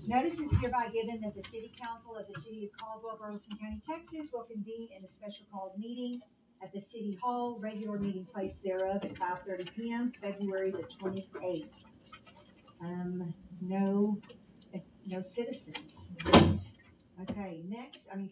Notice is hereby given that the City Council of the City of Caldwell, Burleson County, Texas will convene in a special called meeting at the City Hall, regular meeting place thereof at 5:30 p.m., February the 28th. No citizens. Okay,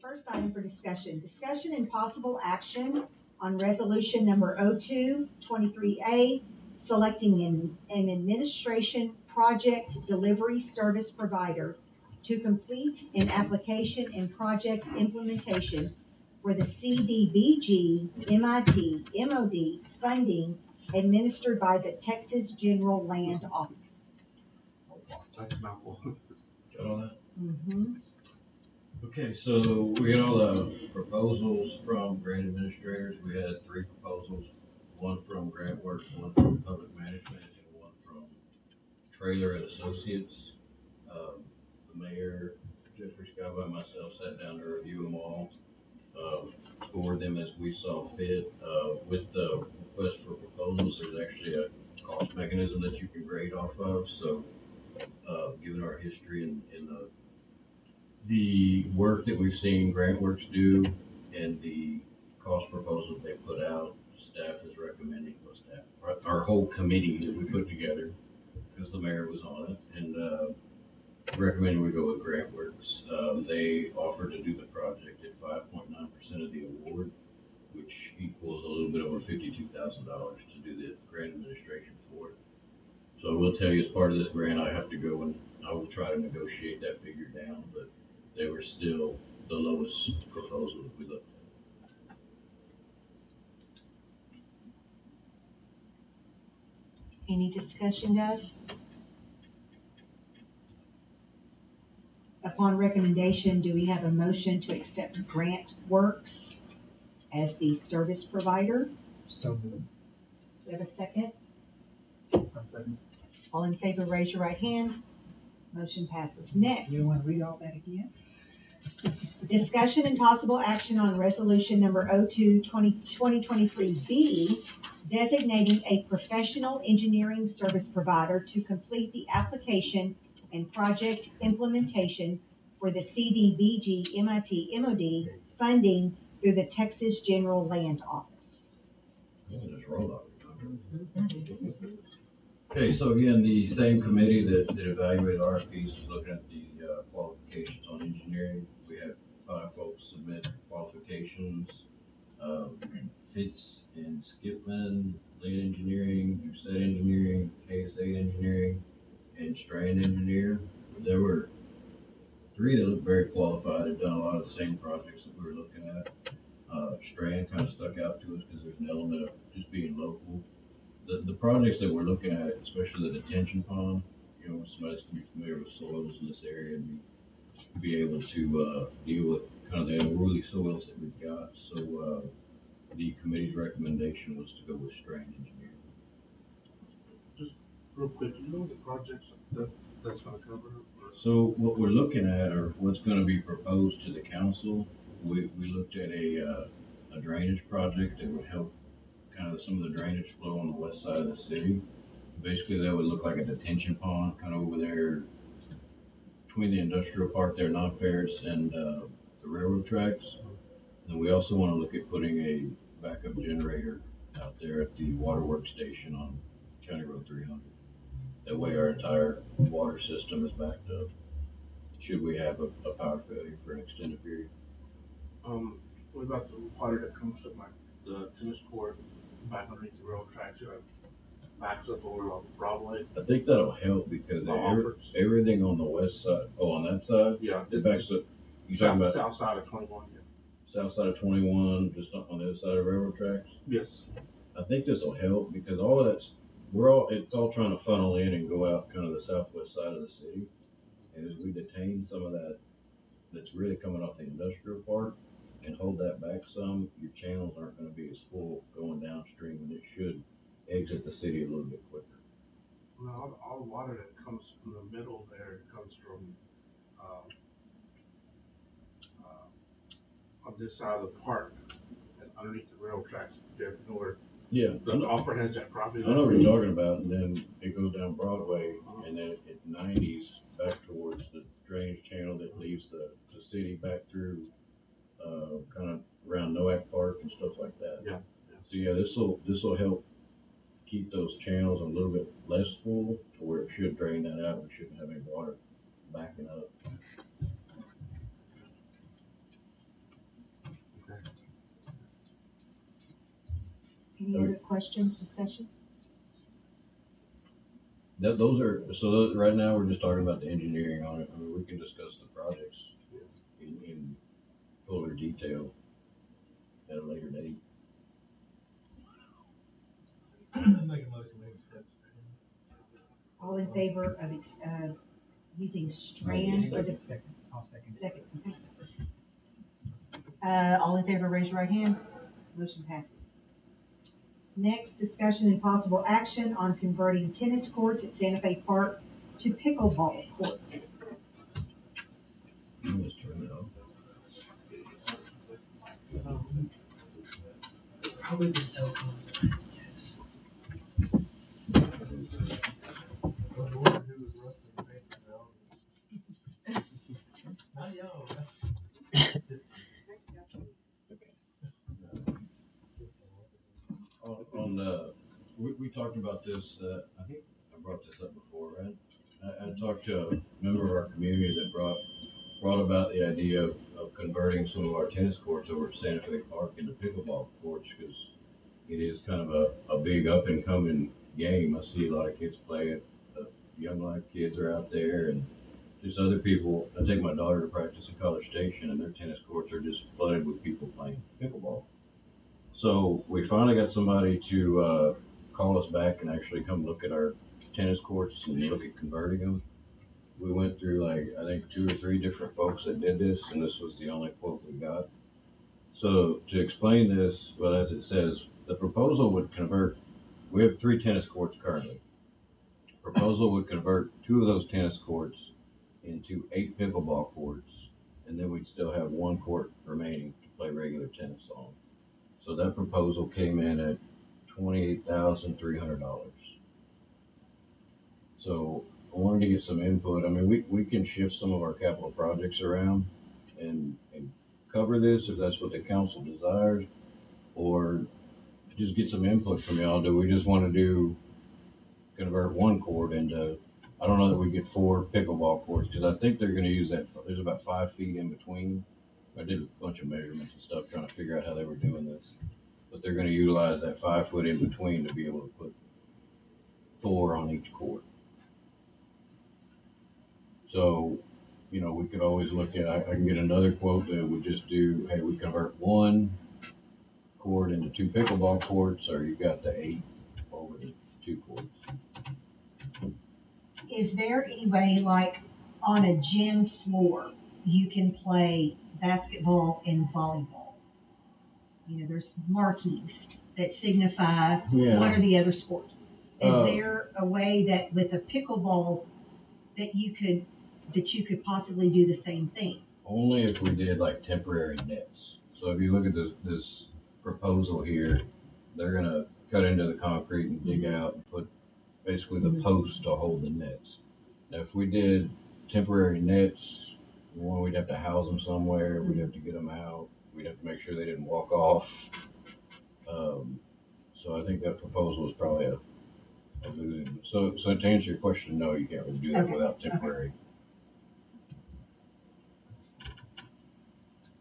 first item for discussion. Discussion and possible action on resolution number 02-23A, selecting an administration project delivery service provider to complete an application and project implementation for the CDBG MIT MOD funding administered by the Texas General Land Office. That's a mouthful. Got all that? Mm-hmm. Okay, so we had all the proposals from grant administrators. We had 3 proposals, one from Grant Works, one from Public Management, and one from Trailer and Associates. The mayor, Jeffrey Scott, and myself sat down to review them all, scored them as we saw fit. With the request for proposals, there's actually a cost mechanism that you can grade off of. So, given our history and the work that we've seen Grant Works do and the cost proposal they put out, staff is recommending, our whole committee that we put together, because the mayor was on it, and recommending we go with Grant Works. They offered to do the project at 5.9% of the award, which equals a little bit over $52,000 to do the grant administration for it. So I will tell you, as part of this grant, I have to go and I will try to negotiate that figure down, but they were still the lowest proposal that we looked at. Any discussion, guys? Upon recommendation, do we have a motion to accept Grant Works as the service provider? So moved. Do we have a second? A second. All in favor, raise your right hand. Motion passes. Next. You want to read all that again? Discussion and possible action on resolution number 02-2023B, designating a professional engineering service provider to complete the application and project implementation for the CDBG MIT MOD funding through the Texas General Land Office. Just roll up. Okay, so again, the same committee that evaluated RFPs is looking at the qualifications on engineering. We had 5 folks submit qualifications. Fitz and Skipman, Lead Engineering, Doucette Engineering, KSA Engineering, and Strand Engineer. There were 3 that looked very qualified, had done a lot of the same projects that we were looking at. Strand kind of stuck out to us because there's an element of just being local. The projects that we're looking at, especially the detention pond, somebody's going to be familiar with soils in this area and be able to deal with kind of the unruly soils that we've got. So the committee's recommendation was to go with Strand Engineering. Just real quick, do you know the projects that's going to cover? So what we're looking at, or what's going to be proposed to the council, we looked at a drainage project that would help kind of some of the drainage flow on the west side of the city. Basically, that would look like a detention pond kind of over there between the industrial park there, non-Ferris, and the railroad tracks. And we also want to look at putting a backup generator out there at the waterworks station on County Road 300. That way our entire water system is backed up should we have a power failure for an extended period. What about the water that comes from like the tennis court back underneath the railroad tracks? Backs up over Broadway. I think that'll help because everything on the west side, on that side, yeah, it backs up. You talking about south side of 21? Yeah. South side of 21, just on the other side of railroad tracks. Yes. I think this will help because all of that's it's all trying to funnel in and go out kind of the southwest side of the city. And as we detain some of that that's really coming off the industrial park and hold that back some, your channels aren't going to be as full going downstream, and it should exit the city a little bit quicker. No, all the water that comes from the middle there comes from on this side of the park and underneath the railroad tracks. You know where Yeah, The offer has that property. I know what you're talking about, and then it goes down Broadway, and then at 90s back towards the drainage channel that leaves the city back through, kind of around Noack Park and stuff like that. Yeah. So yeah, this will help keep those channels a little bit less full to where it should drain that out. We shouldn't have any water backing up. Any other questions, discussion? Right now we're just talking about the engineering on it. I mean, we can discuss the projects in fuller detail at a later date. All in favor of using Strand for the Second, I'll second. second? Okay. All in favor, raise your right hand. Motion passes. Next, discussion and possible action on converting tennis courts at Santa Fe Park to pickleball courts. Let's turn it off. It's probably the cell phones. Yes. Not y'all. On we talked about this. I think I brought this up before, right? I talked to a member of our community that brought about the idea of converting some of our tennis courts over at Santa Fe Park into pickleball courts because it is kind of a big up and coming game. I see a lot of kids play it. Young life kids are out there, and just other people. I take my daughter to practice at College Station, and their tennis courts are just flooded with people playing pickleball. So we finally got somebody to call us back and actually come look at our tennis courts and look at converting them. We went through like I think 2 or 3 different folks that did this, and this was the only quote we got. So to explain this, well, as it says, the proposal would convert. We have 3 tennis courts currently. Proposal would convert 2 of those tennis courts into 8 pickleball courts, and then we'd still have 1 court remaining to play regular tennis on. So that proposal came in at $28,300. So I wanted to get some input. I mean, we can shift some of our capital projects around and cover this if that's what the council desires, or just get some input from y'all. Do we just want to convert 1 court into, I don't know that we get 4 pickleball courts because I think they're going to use that. There's about 5 feet in between. I did a bunch of measurements and stuff trying to figure out how they were doing this. But they're going to utilize that 5 foot in between to be able to put 4 on each court. So, we could always look at, I can get another quote that would just do, hey, we convert 1 court into 2 pickleball courts, or you got the 8 over the 2 courts. Is there any way, like on a gym floor, you can play basketball and volleyball? There's marquees that signify one or the other sport. Is there a way that with a pickleball that you could possibly do the same thing? Only if we did like temporary nets. So if you look at this proposal here, they're gonna cut into the concrete and dig out and put basically the post to hold the nets. Now, if we did temporary nets, we'd have to house them somewhere. We'd have to get them out. We'd have to make sure they didn't walk off. So I think that proposal is probably a losing. So to answer your question, no, you can't really do that without temporary.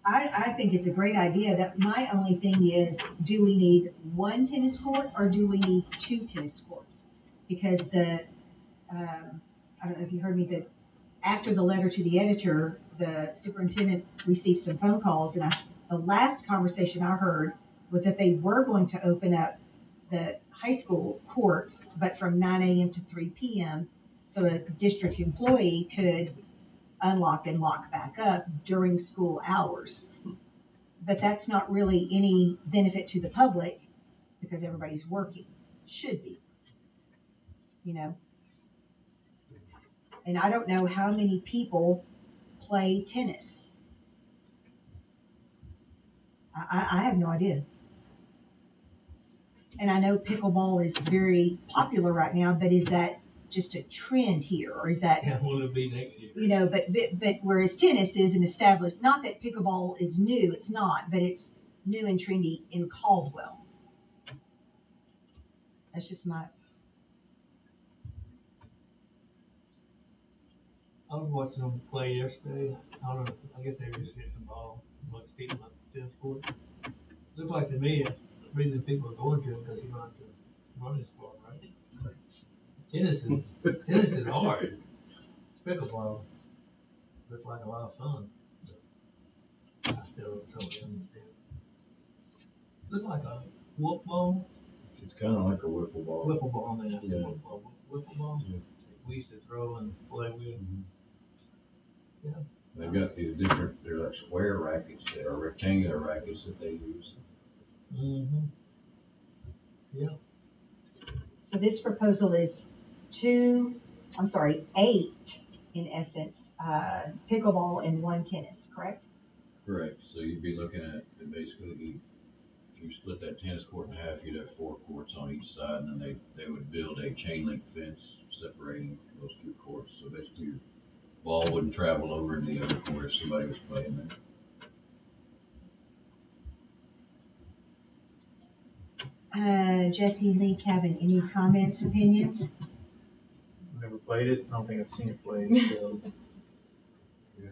I think it's a great idea. That my only thing is, do we need 1 tennis court or do we need 2 tennis courts? Because I don't know if you heard me, that after the letter to the editor, the superintendent received some phone calls, and the last conversation I heard was that they were going to open up the high school courts, but from 9 a.m. to 3 p.m. so a district employee could unlock and lock back up during school hours. But that's not really any benefit to the public because everybody's working. Should be. And I don't know how many people play tennis. I have no idea. And I know pickleball is very popular right now, but is that just a trend here, or is that, Yeah, will it be next year? you know, but whereas tennis is an established, not that pickleball is new, it's not, but it's new and trendy in Caldwell. That's just my, I was watching them play yesterday. I don't know. I guess they were just hitting the ball amongst people on the tennis court. Looked like to me, the reason people are going to it because you don't have to run as far, right? Tennis is hard. Pickleball looks like a lot of fun. But I still don't totally understand. Look like a whoop ball. It's kind of like a wiffle ball. Wiffle ball, man. I said Yeah. wiffle ball. Wiffle ball. Yeah. We used to throw and play with. Mhm. Yeah. They've got these different, they're like square rackets that are rectangular rackets that they use. Mm-hmm. Yeah. so this proposal is eight in essence, pickleball and one tennis, correct? Correct. So you'd be looking at basically, if you split that tennis court in half, you'd have 4 courts on each side, and then they would build a chain link fence separating those 2 courts. So basically, your ball wouldn't travel over into the other court if somebody was playing there. Jesse, Lee, Kevin, any comments, opinions? Never played it. I don't think I've seen it played. So Yeah.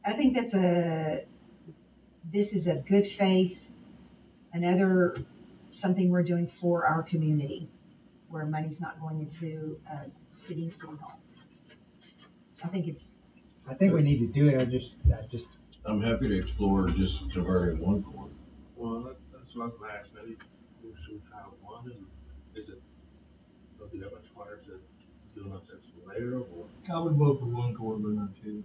I think this is a good faith, another something we're doing for our community, where money's not going into city hall. I think we need to do it. I just I'm happy to explore just converting 1 court. Well, that's what I was gonna ask. Maybe we should try one, and is it gonna be that much harder to do an upset later, or? I would vote for one court, but not 2.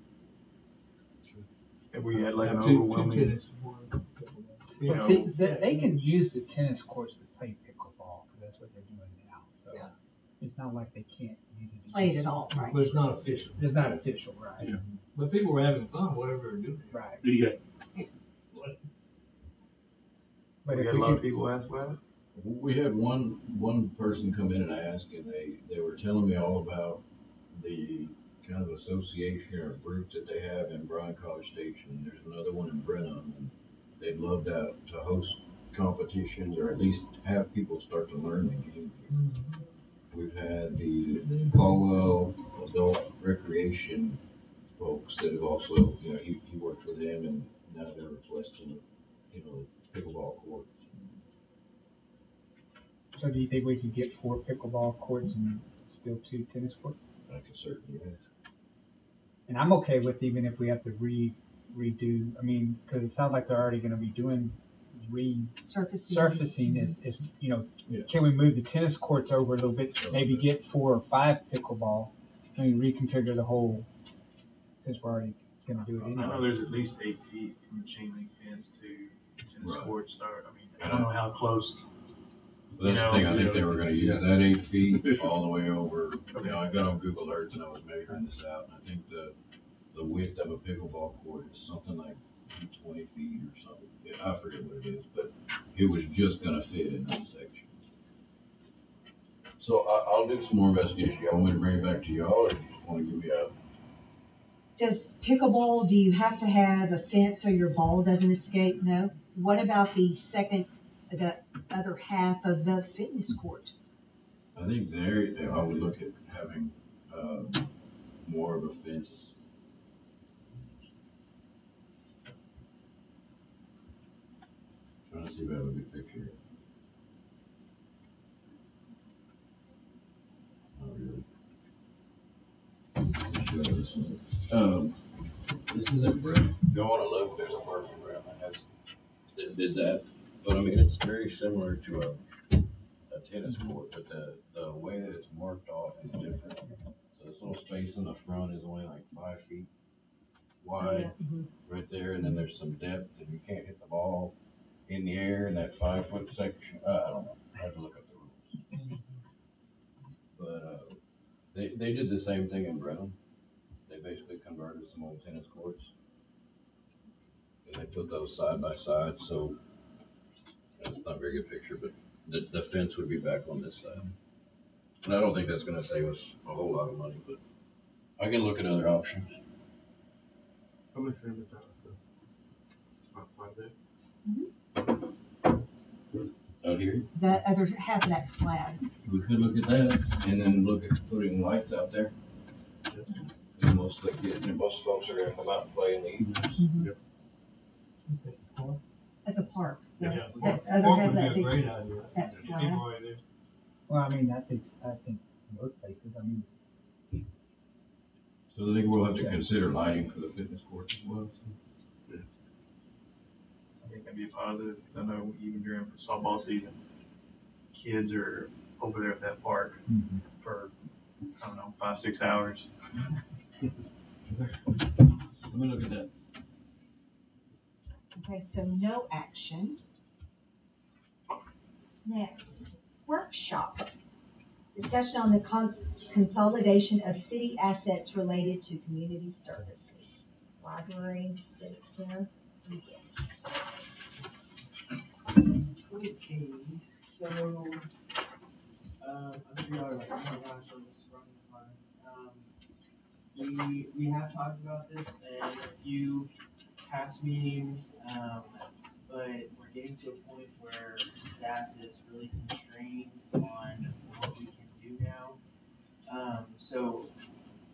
if we had like an Two overwhelming. tennis, one pickleball. You Well, know, see, they can use the tennis courts to play pickleball, because that's what they're doing now, so. Yeah. It's not like they can't use it. play it at all, right? But it's not official. It's not official, right? Yeah. But people were having fun, whatever they're doing. Right. Yeah. But we if had we a lot of could, people ask about it. We had one person come in and ask, and they were telling me all about the kind of association or group that they have in Bryan College Station. There's another one in Brenham, and they'd love to host competitions or at least have people start to learn the game here. Mm-hmm. We've had the Caldwell Adult Recreation folks that have also, he worked with them, and now they're requesting, pickleball courts. so do you think we could get 4 pickleball courts and still 2 tennis courts? I could certainly ask. And I'm okay with even if we have to redo, I mean, because it sounds like they're already gonna be doing surfacing is, Yeah. can we move the tennis courts over a little bit, maybe get 4 or 5 pickleball, I mean, reconfigure the whole, since we're already gonna do it I know anyway. there's at least 8 feet from the chain link fence to tennis Right. court start. I mean, I don't know how close. Well, that's the thing, I think they were gonna use that 8 feet all the way over, Okay. I got on Google Earth and I was measuring this out, and I think the width of a pickleball court is something like 20 feet or something. Yeah, I forget what it is, but it was just gonna fit in that section. So I'll do some more investigation. Y'all want me to bring it back to y'all, or you just wanna give me a? Does pickleball, do you have to have a fence so your ball doesn't escape? No. What about the other half of the fitness court? I think I would look at having, more of a fence. Trying to see if I have a good picture. Not really. Show this one. This is a brick. Go on a look, there's a parking ramp that did that. But I mean, it's very similar to a tennis court, but the way that it's marked off is different. So this little space in the front is only like 5 feet wide right there, and then there's some depth, and you can't hit the ball in the air in that 5 foot section. I don't know. I have to look up the rules. But they did the same thing in Brenham. They basically converted some old tennis courts, and they put those side by side. So it's not a very good picture, but the fence would be back on this side. And I don't think that's gonna save us a whole lot of money, but I can look at other options. How much room is that? It's not quite big. Out here, The other half of that slab. we could look at that and then look at putting lights out there. And most of the kids, and most folks are gonna come out and play in the evenings. At the park. Yeah. That Park other half would of be that a big, great idea. that People slab. right there. Well, I mean, I think most places, I mean, So I think we'll have to consider lighting for the fitness courts as well. I think that'd be a positive, because I know even during softball season, kids are over there at that park for, I don't know, 5, 6 hours. Let me look at that. Okay, so no action. Next, workshop. Discussion on the consolidation of city assets related to community services. Library, civic center, museum. Okay, so, I'm sure y'all are like, oh my gosh, I was wrong these lines. We have talked about this in a few past meetings, but we're getting to a point where staff is really constrained on what we can do now. So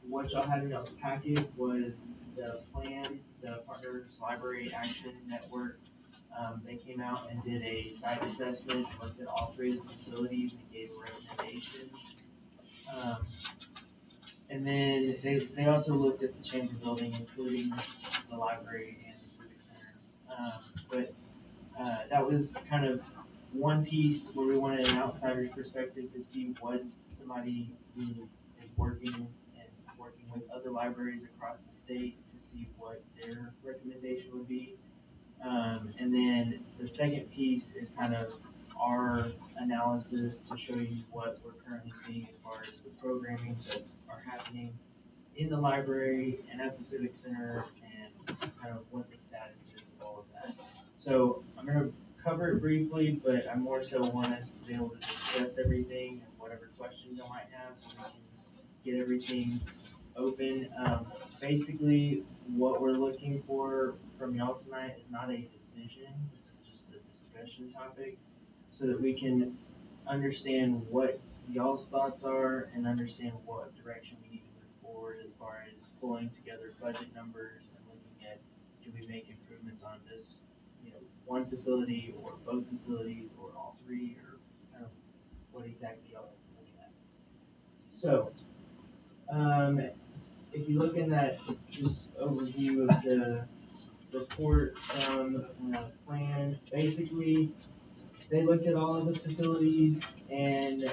what y'all had in y'all's packet was the plan, the Partners Library Action Network. They came out and did a site assessment, looked at all three of the facilities and gave a recommendation. And then they also looked at the chamber building, including the library and the civic center. But that was kind of one piece where we wanted an outsider's perspective to see what somebody who is working and working with other libraries across the state to see what their recommendation would be. And then the second piece is kind of our analysis to show you what we're currently seeing as far as the programming that are happening in the library and at the civic center and kind of what the status is of all of that. So I'm going to cover it briefly, but I more so want us to be able to discuss everything and whatever questions I might have so we can get everything open. Basically, what we're looking for from y'all tonight is not a decision. This is just a discussion topic so that we can understand what y'all's thoughts are and understand what direction we need to move forward as far as pulling together budget numbers and looking at do we make improvements on this, one facility or both facilities or all three or kind of what exactly y'all are looking at. So, if you look in that just overview of the report from the plan, basically they looked at all of the facilities and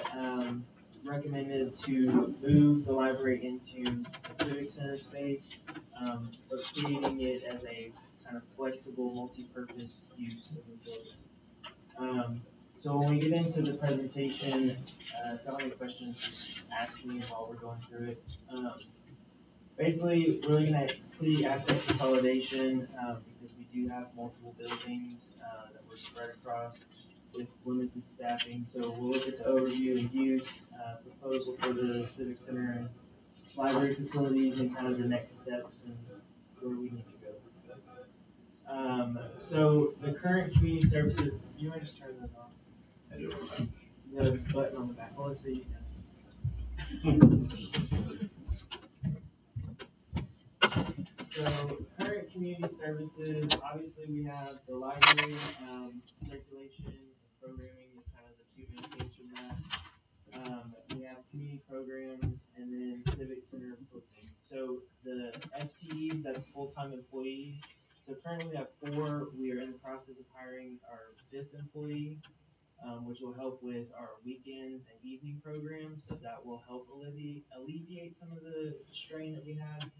recommended to move the library into the civic center space, but creating it as a kind of flexible, multi-purpose use of the building. So when we get into the presentation, if you have any questions, just ask me while we're going through it. Basically, we're looking at city asset consolidation because we do have multiple buildings that we're spread across with limited staffing. So we'll look at the overview and use proposal for the civic center and library facilities and kind of the next steps and where we need to go. So the current community services, you might just turn those on. The button on the back. Well, let's see. So current community services, obviously we have the library, circulation and programming is kind of the two main things from that. We have community programs and then civic center bookings. So the FTEs, that's full-time employees. So currently we have 4. We are in the process of hiring our 5th employee, which will help with our weekends and evening programs. So that will help alleviate some of the strain that we have.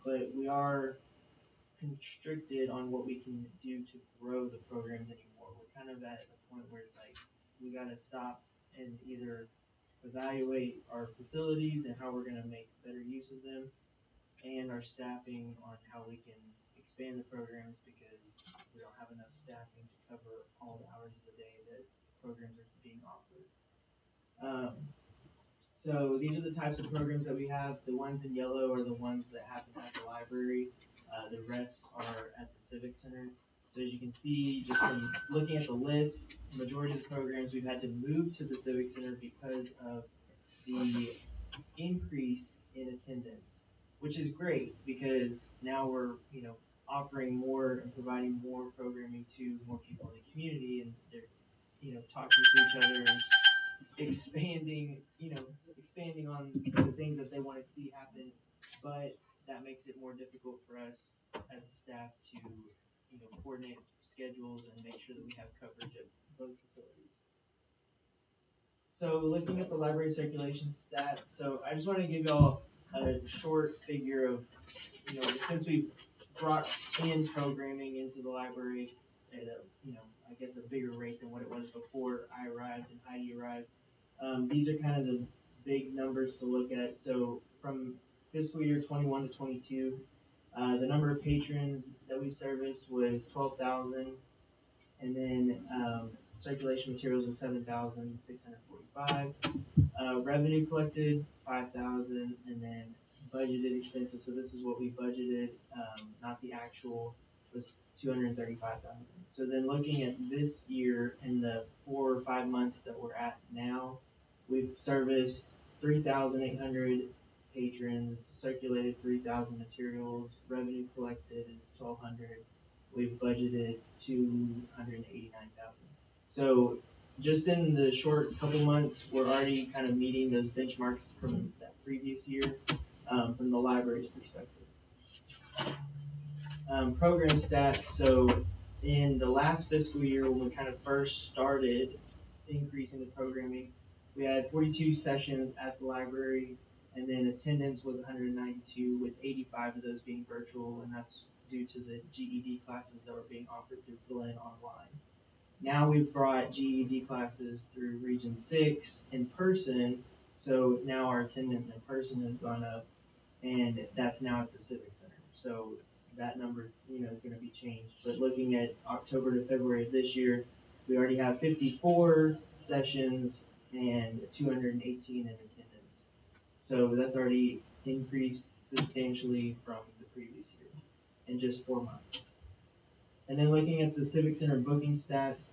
But we are constricted on what we can do to grow the programs anymore. We're kind of at a point where it's like we got to stop and either evaluate our facilities and how we're going to make better use of them and our staffing on how we can expand the programs because we don't have enough staffing to cover all the hours of the day that programs are being offered. So these are the types of programs that we have. The ones in yellow are the ones that happen at the library. The rest are at the Civic Center. So as you can see, just from looking at the list, the majority of the programs we've had to move to the Civic Center because of the increase in attendance, which is great because now we're, offering more and providing more programming to more people in the community, and they're, talking to each other and expanding on the things that they want to see happen. But that makes it more difficult for us as a staff to, coordinate schedules and make sure that we have coverage at both facilities. So looking at the library circulation stats, so I just want to give y'all a short figure of, since we brought in programming into the library at a, I guess a bigger rate than what it was before I arrived and Heidi arrived. These are kind of the big numbers to look at. So from fiscal year 21 to 22, the number of patrons that we serviced was 12,000, and then circulation materials was 7,645. Revenue collected 5,000, and then budgeted expenses. So this is what we budgeted, not the actual, was 235,000. So then looking at this year in the 4 or 5 months that we're at now, we've serviced 3,800 patrons, circulated 3,000 materials, revenue collected is 1,200. We've budgeted 289,000. So just in the short couple months, we're already kind of meeting those benchmarks from that previous year, from the library's perspective. Program stats. So in the last fiscal year, when we kind of first started increasing the programming, we had 42 sessions at the library, and then attendance was 192, with 85 of those being virtual, and that's due to the GED classes that were being offered through Fill-In online. Now we've brought GED classes through Region 6 in person, so now our attendance in person has gone up, and that's now at the Civic Center. So that number, is going to be changed. But looking at October to February of this year, we already have 54 sessions and 218 in attendance. So that's already increased substantially from the previous year in just 4 months. And then looking at the Civic Center booking stats,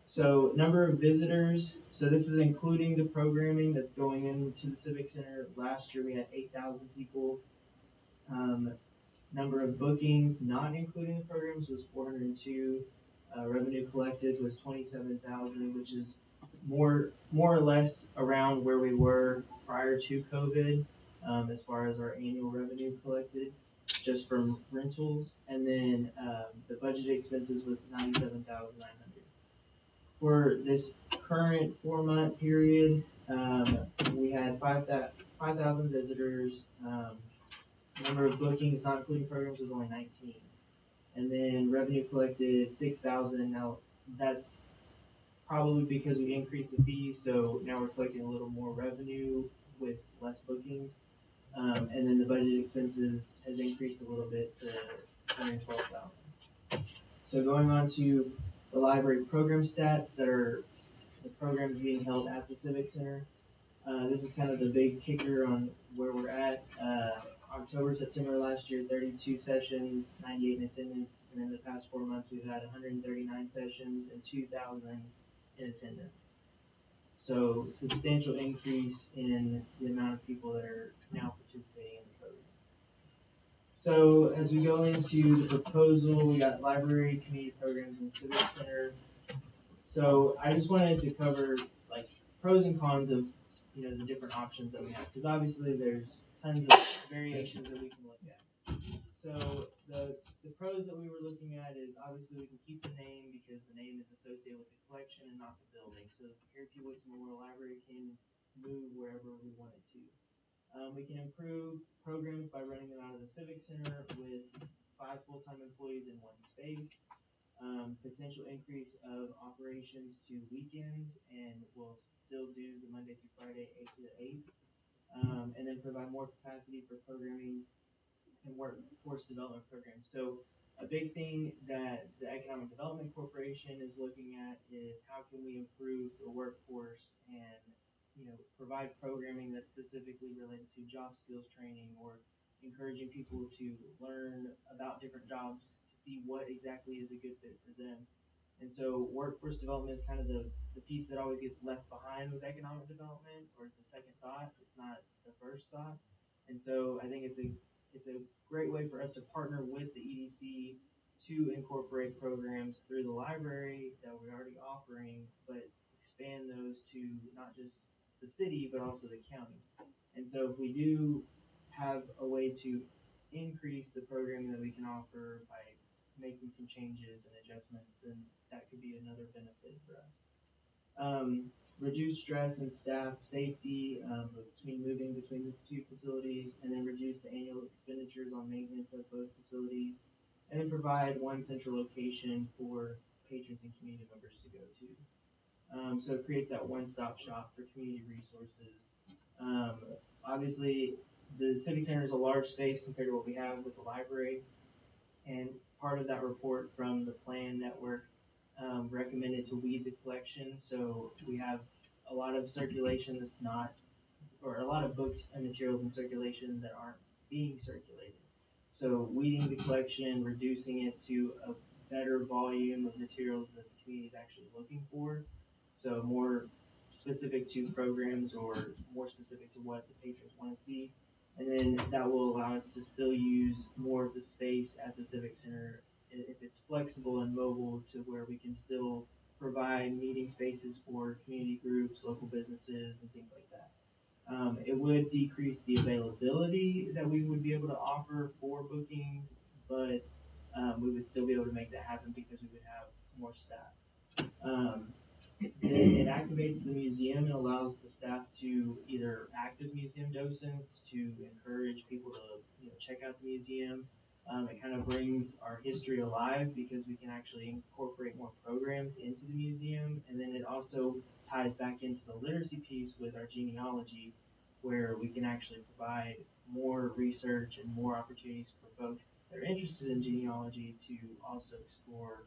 so number of visitors, so this is including the programming that's going into the Civic Center. Last year we had 8,000 people. Number of bookings, not including the programs, was 402. Revenue collected was 27,000, which is more or less around where we were prior to COVID, as far as our annual revenue collected, just from rentals. And then the budgeted expenses was 97,900. For this current 4-month period, we had 5,000 visitors. Number of bookings, not including programs, was only 19. And then revenue collected 6,000. Now that's probably because we increased the fees, so now we're collecting a little more revenue with less bookings. And then the budget expenses has increased a little bit to 112,000. So going on to the library program stats that are the programs being held at the Civic Center. This is kind of the big kicker on where we're at. October, September last year, 32 sessions, 98 in attendance, and in the past 4 months, we've had 139 sessions and 2,000 in attendance. So substantial increase in the amount of people that are now participating in the program. So as we go into the proposal, we got library, community programs, and civic center. So I just wanted to cover like pros and cons of the different options that we have, because obviously there's tons of variations that we can look at. So the pros that we were looking at is obviously we can keep the name because the name is associated with the collection and not the building. So the Cherokee Woods Memorial Library can move wherever we wanted to. We can improve programs by running them out of the Civic Center with 5 full-time employees in 1 space. Potential increase of operations to weekends, and we'll still do the Monday through Friday 8 to 8. And then provide more capacity for programming and workforce development programs. So A big thing that the Economic Development Corporation is looking at is how can we improve the workforce and, provide programming that's specifically related to job skills training or encouraging people to learn about different jobs to see what exactly is a good fit for them. And so workforce development is kind of the piece that always gets left behind with economic development, or it's a second thought. It's not the first thought. And so I think it's a great way for us to partner with the EDC to incorporate programs through the library that we're already offering, but expand those to not just the city, but also the county. And so if we do have a way to increase the programming that we can offer by making some changes and adjustments, then that could be another benefit for us. Reduce stress and staff safety between moving between the two facilities, and then reduce the annual expenditures on maintenance of both facilities, and then provide one central location for patrons and community members to go to. So it creates that one-stop shop for community resources. Obviously, the Civic Center is a large space compared to what we have with the library, and part of that report from the Plan Network recommended to weed the collection. So we have a lot of circulation that's not, or a lot of books and materials in circulation that aren't being circulated. So weeding the collection, reducing it to a better volume of materials that the community is actually looking for. So more specific to programs or more specific to what the patrons want to see. And then that will allow us to still use more of the space at the Civic Center if it's flexible and mobile to where we can still provide meeting spaces for community groups, local businesses, and things like that. It would decrease the availability that we would be able to offer for bookings, but we would still be able to make that happen because we would have more staff. It activates the museum and allows the staff to either act as museum docents to encourage people to check out the museum. It kind of brings our history alive because we can actually incorporate more programs into the museum, and then it also ties back into the literacy piece with our genealogy, where we can actually provide more research and more opportunities for folks that are interested in genealogy to also explore,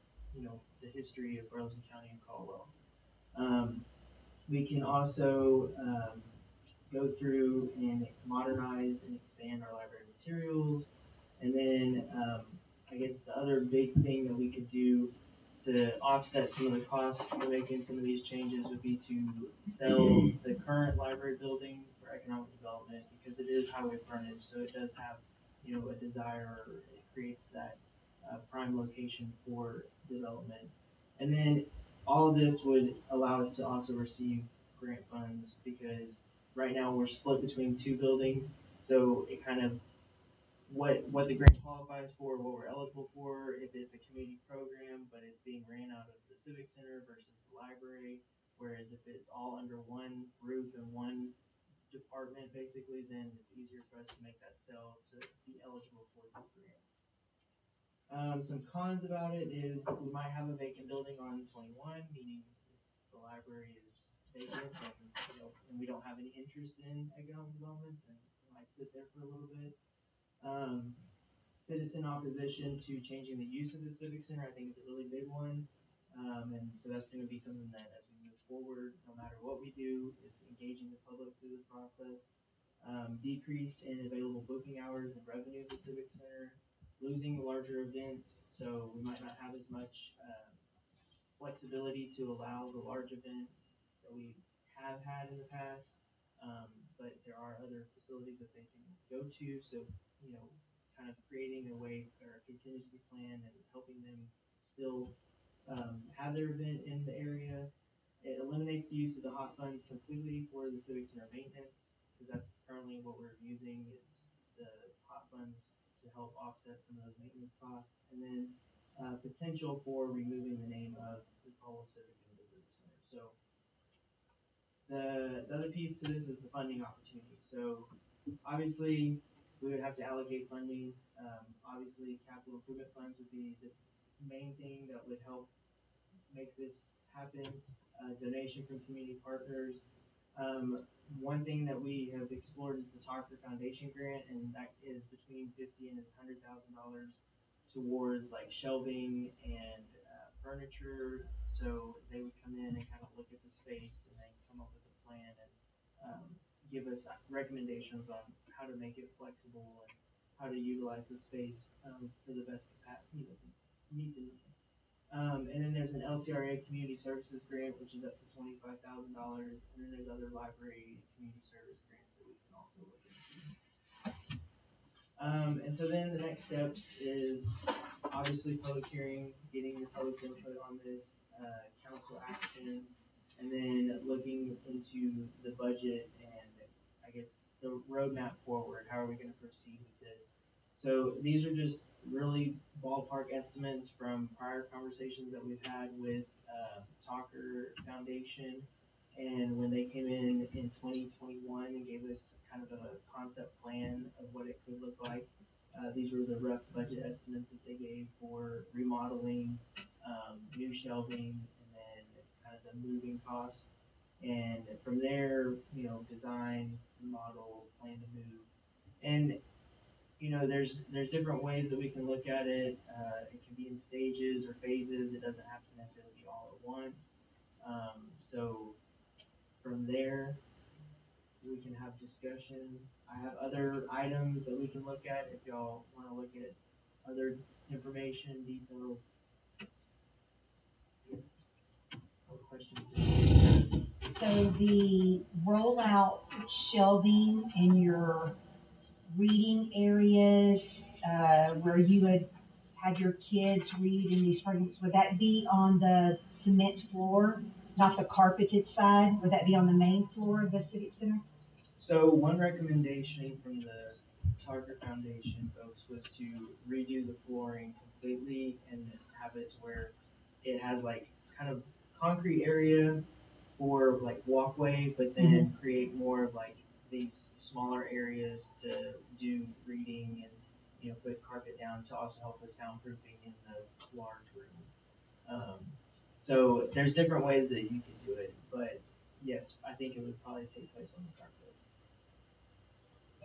the history of Burleson County and Caldwell. We can also go through and modernize and expand our library materials. And then I guess the other big thing that we could do to offset some of the costs for making some of these changes would be to sell the current library building for economic development, because it is highway frontage, so it does have, a desire, or it creates that prime location for development. And then all of this would allow us to also receive grant funds, because right now we're split between two buildings, so it kind of what the grant qualifies for, what we're eligible for, if it's a community program, but it's being ran out of the Civic Center versus the library, whereas if it's all under one roof and one department, basically, then it's easier for us to make that sell to be eligible for these grants. Some cons about it is we might have a vacant building on 21, meaning if the library is vacant and we don't have any interest in economic development, then it might sit there for a little bit. Citizen opposition to changing the use of the Civic Center, I think, is a really big one. And so that's going to be something that, as we move forward, no matter what we do, is engaging the public through the process. Decrease in available booking hours and revenue of the Civic Center, losing larger events, so we might not have as much flexibility to allow the large events that we have had in the past. But there are other facilities that they can go to, so kind of creating a way or a contingency plan and helping them still have their event in the area. It eliminates the use of the hot funds completely for the Civic Center maintenance, because that's currently what we're using is the hot funds to help offset some of those maintenance costs. And then potential for removing the name of the Caldwell Civic and Visitor Center. So the other piece to this is the funding opportunity. So obviously we would have to allocate funding. Obviously capital improvement funds would be the main thing that would help make this happen. Donation from community partners. One thing that we have explored is the Talker Foundation grant, and that is between $50,000 and $100,000 towards like shelving and furniture. So they would come in and kind of look at the space and then come up with a plan and give us recommendations on how to make it flexible and how to utilize the space for the best capacity, to meet the needs. And then there's an LCRA Community Services Grant, which is up to $25,000, and then there's other library and community service grants that we can also look into. And so then the next steps is obviously public hearing, getting the public's input on this, council action, and then looking into the budget and I guess the roadmap forward. How are we going to proceed with this? So these are just really ballpark estimates from prior conversations that we've had with Talker Foundation. And when they came in 2021 and gave us kind of a concept plan of what it could look like, these were the rough budget estimates that they gave for remodeling, new shelving, and then kind of the moving costs. And from there, design, model, plan to move. And there's different ways that we can look at it. It can be in stages or phases. It doesn't have to necessarily be all at once. So from there, we can have discussion. I have other items that we can look at if y'all want to look at other information, details. Yes. What questions? So the rollout shelving in your reading areas, where you would have your kids read in these programs, would that be on the cement floor, not the carpeted side? Would that be on the main floor of the Civic Center? So one recommendation from the Target Foundation folks was to redo the flooring completely and have it to where it has like kind of concrete area for like walkway, but then create more of like these smaller areas to do reading and put carpet down to also help with soundproofing in the large room. So there's different ways that you can do it, but yes, I think it would probably take place on the carpet.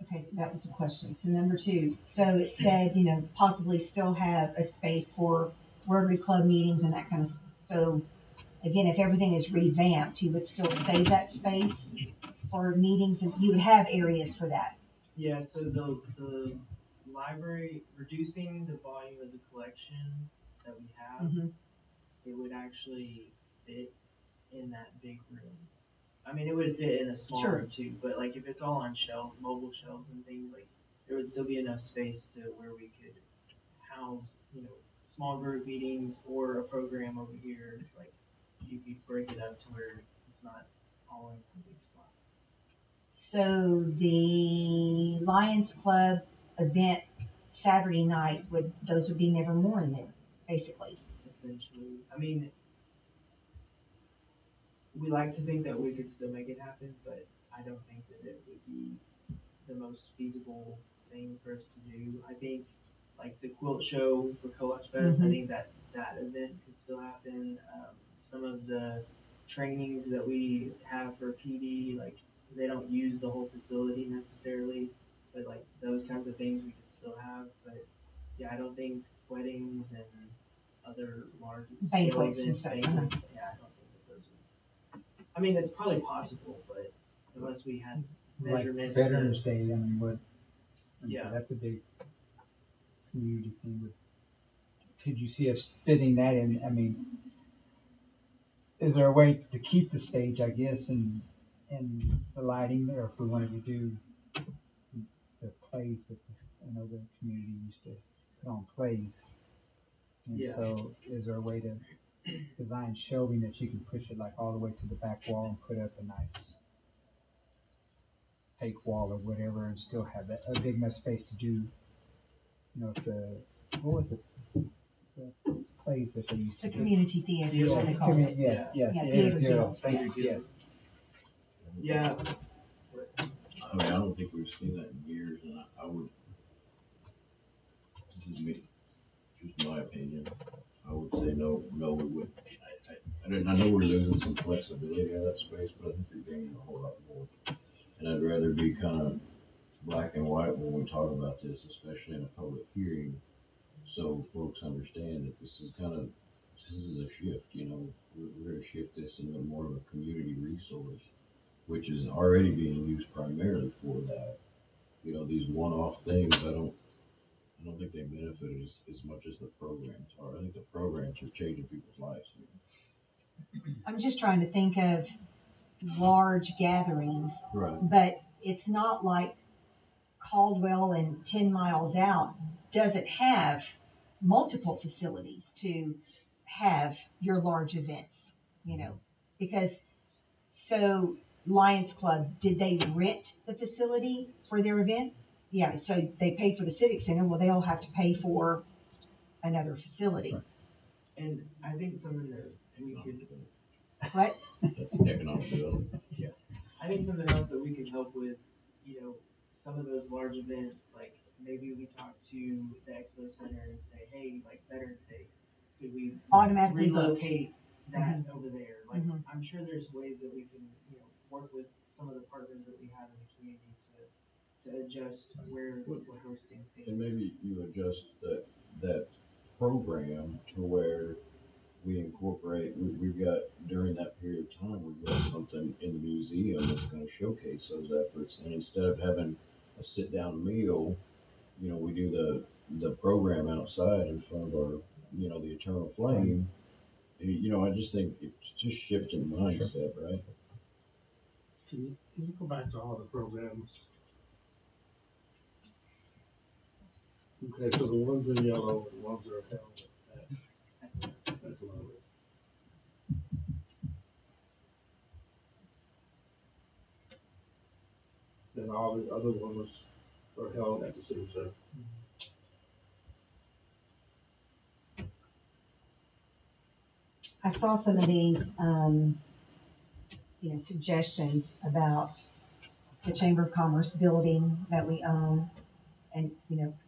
Okay, that was a question. So number two, so it said, possibly still have a space for Rotary Club meetings and that kind of stuff. So again, if everything is revamped, you would still save that space for meetings and you would have areas for that. Yeah, so the library, reducing the volume of the collection that we have, it would actually fit in that big room. I mean, it would fit in a small room too, but like if it's all on mobile shelves and things, like there would still be enough space to where we could house, small group meetings or a program over here. It's like you could break it up to where it's not all in one big spot. So the Lions Club event Saturday night those would be never more in there, basically. Essentially, I mean, we like to think that we could still make it happen, but I don't think that it would be the most feasible thing for us to do. I think like the quilt show for Co-op Fest, I think that event could still happen. Some of the trainings that we have for PD, like they don't use the whole facility necessarily, but like those kinds of things we could still have. But yeah, I don't think weddings and other large banquets and stuff. Yeah, I don't think that those would. I mean, it's probably possible, but unless we had measurements. Like Veterans Day, I mean, yeah, that's a big community thing. Could you see us fitting that in? I mean, is there a way to keep the stage, I guess, and the lighting, or if we wanted to do the plays that I know the community used to put on plays. And so is there a way to design shelving that you can push it like all the way to the back wall and put up a nice fake wall or whatever and still have a big enough space to do, what was it? The plays that they used to do. Community theater is what they call it. Theater guild. Thank you. Yes. Yeah. I mean, I don't think we've seen that in years, and I would, this is me, just my opinion, I would say no, we wouldn't. I know we're losing some flexibility out of that space, but I think we're gaining a whole lot more. And I'd rather be kind of black and white when we talk about this, especially in a public hearing, so folks understand that this is a shift, we're gonna shift this into more of a community resource, which is already being used primarily for that. These one-off things, I don't think they benefit as much as the programs are. I think the programs are changing people's lives. I'm just trying to think of large gatherings, Right. but it's not like Caldwell and 10 miles out doesn't have multiple facilities to have your large events, because so Lions Club, did they rent the facility for their event? Yeah, so they paid for the Civic Center. Well, they'll have to pay for another facility. And I think something that we could, What? That's economic development. I think something else that we could help with, some of those large events, like maybe we talk to the Expo Center and say, hey, like Veterans Day, could we Automatically booked. relocate that over there? Like, Mhm. I'm sure there's ways that we can, work with some of the partners that we have in the community to adjust where we're hosting things. And maybe you adjust that program to where we incorporate, we've got, during that period of time, we've got something in the museum that's gonna showcase those efforts. And instead of having a sit-down meal, we do the program outside in front of our, the Eternal Flame. I just think it's just shifting mindset, right? Can you go back to all the programs? Okay, so the ones in yellow, the ones that are held at Columbus. And all the other ones are held at the city center. I saw some of these, suggestions about the Chamber of Commerce building that we own, and,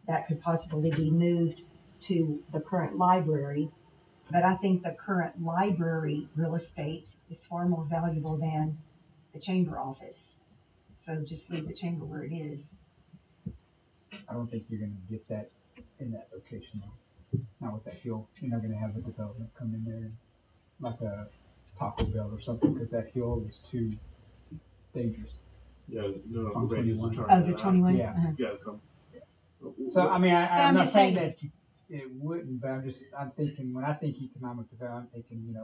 that could possibly be moved to the current library. But I think the current library real estate is far more valuable than the chamber office. So just leave the chamber where it is. I don't think you're gonna get that in that location though. Not with that hill. You're not gonna have a development come in there like a Taco Bell or something, because that hill is too dangerous. Yeah, the On radius 21. of turn. Oh, the 21? Yeah. Uh-huh. You gotta come. So, I mean, I'm I'm not just saying saying- that it wouldn't, but I'm thinking, when I think economic development, I'm thinking,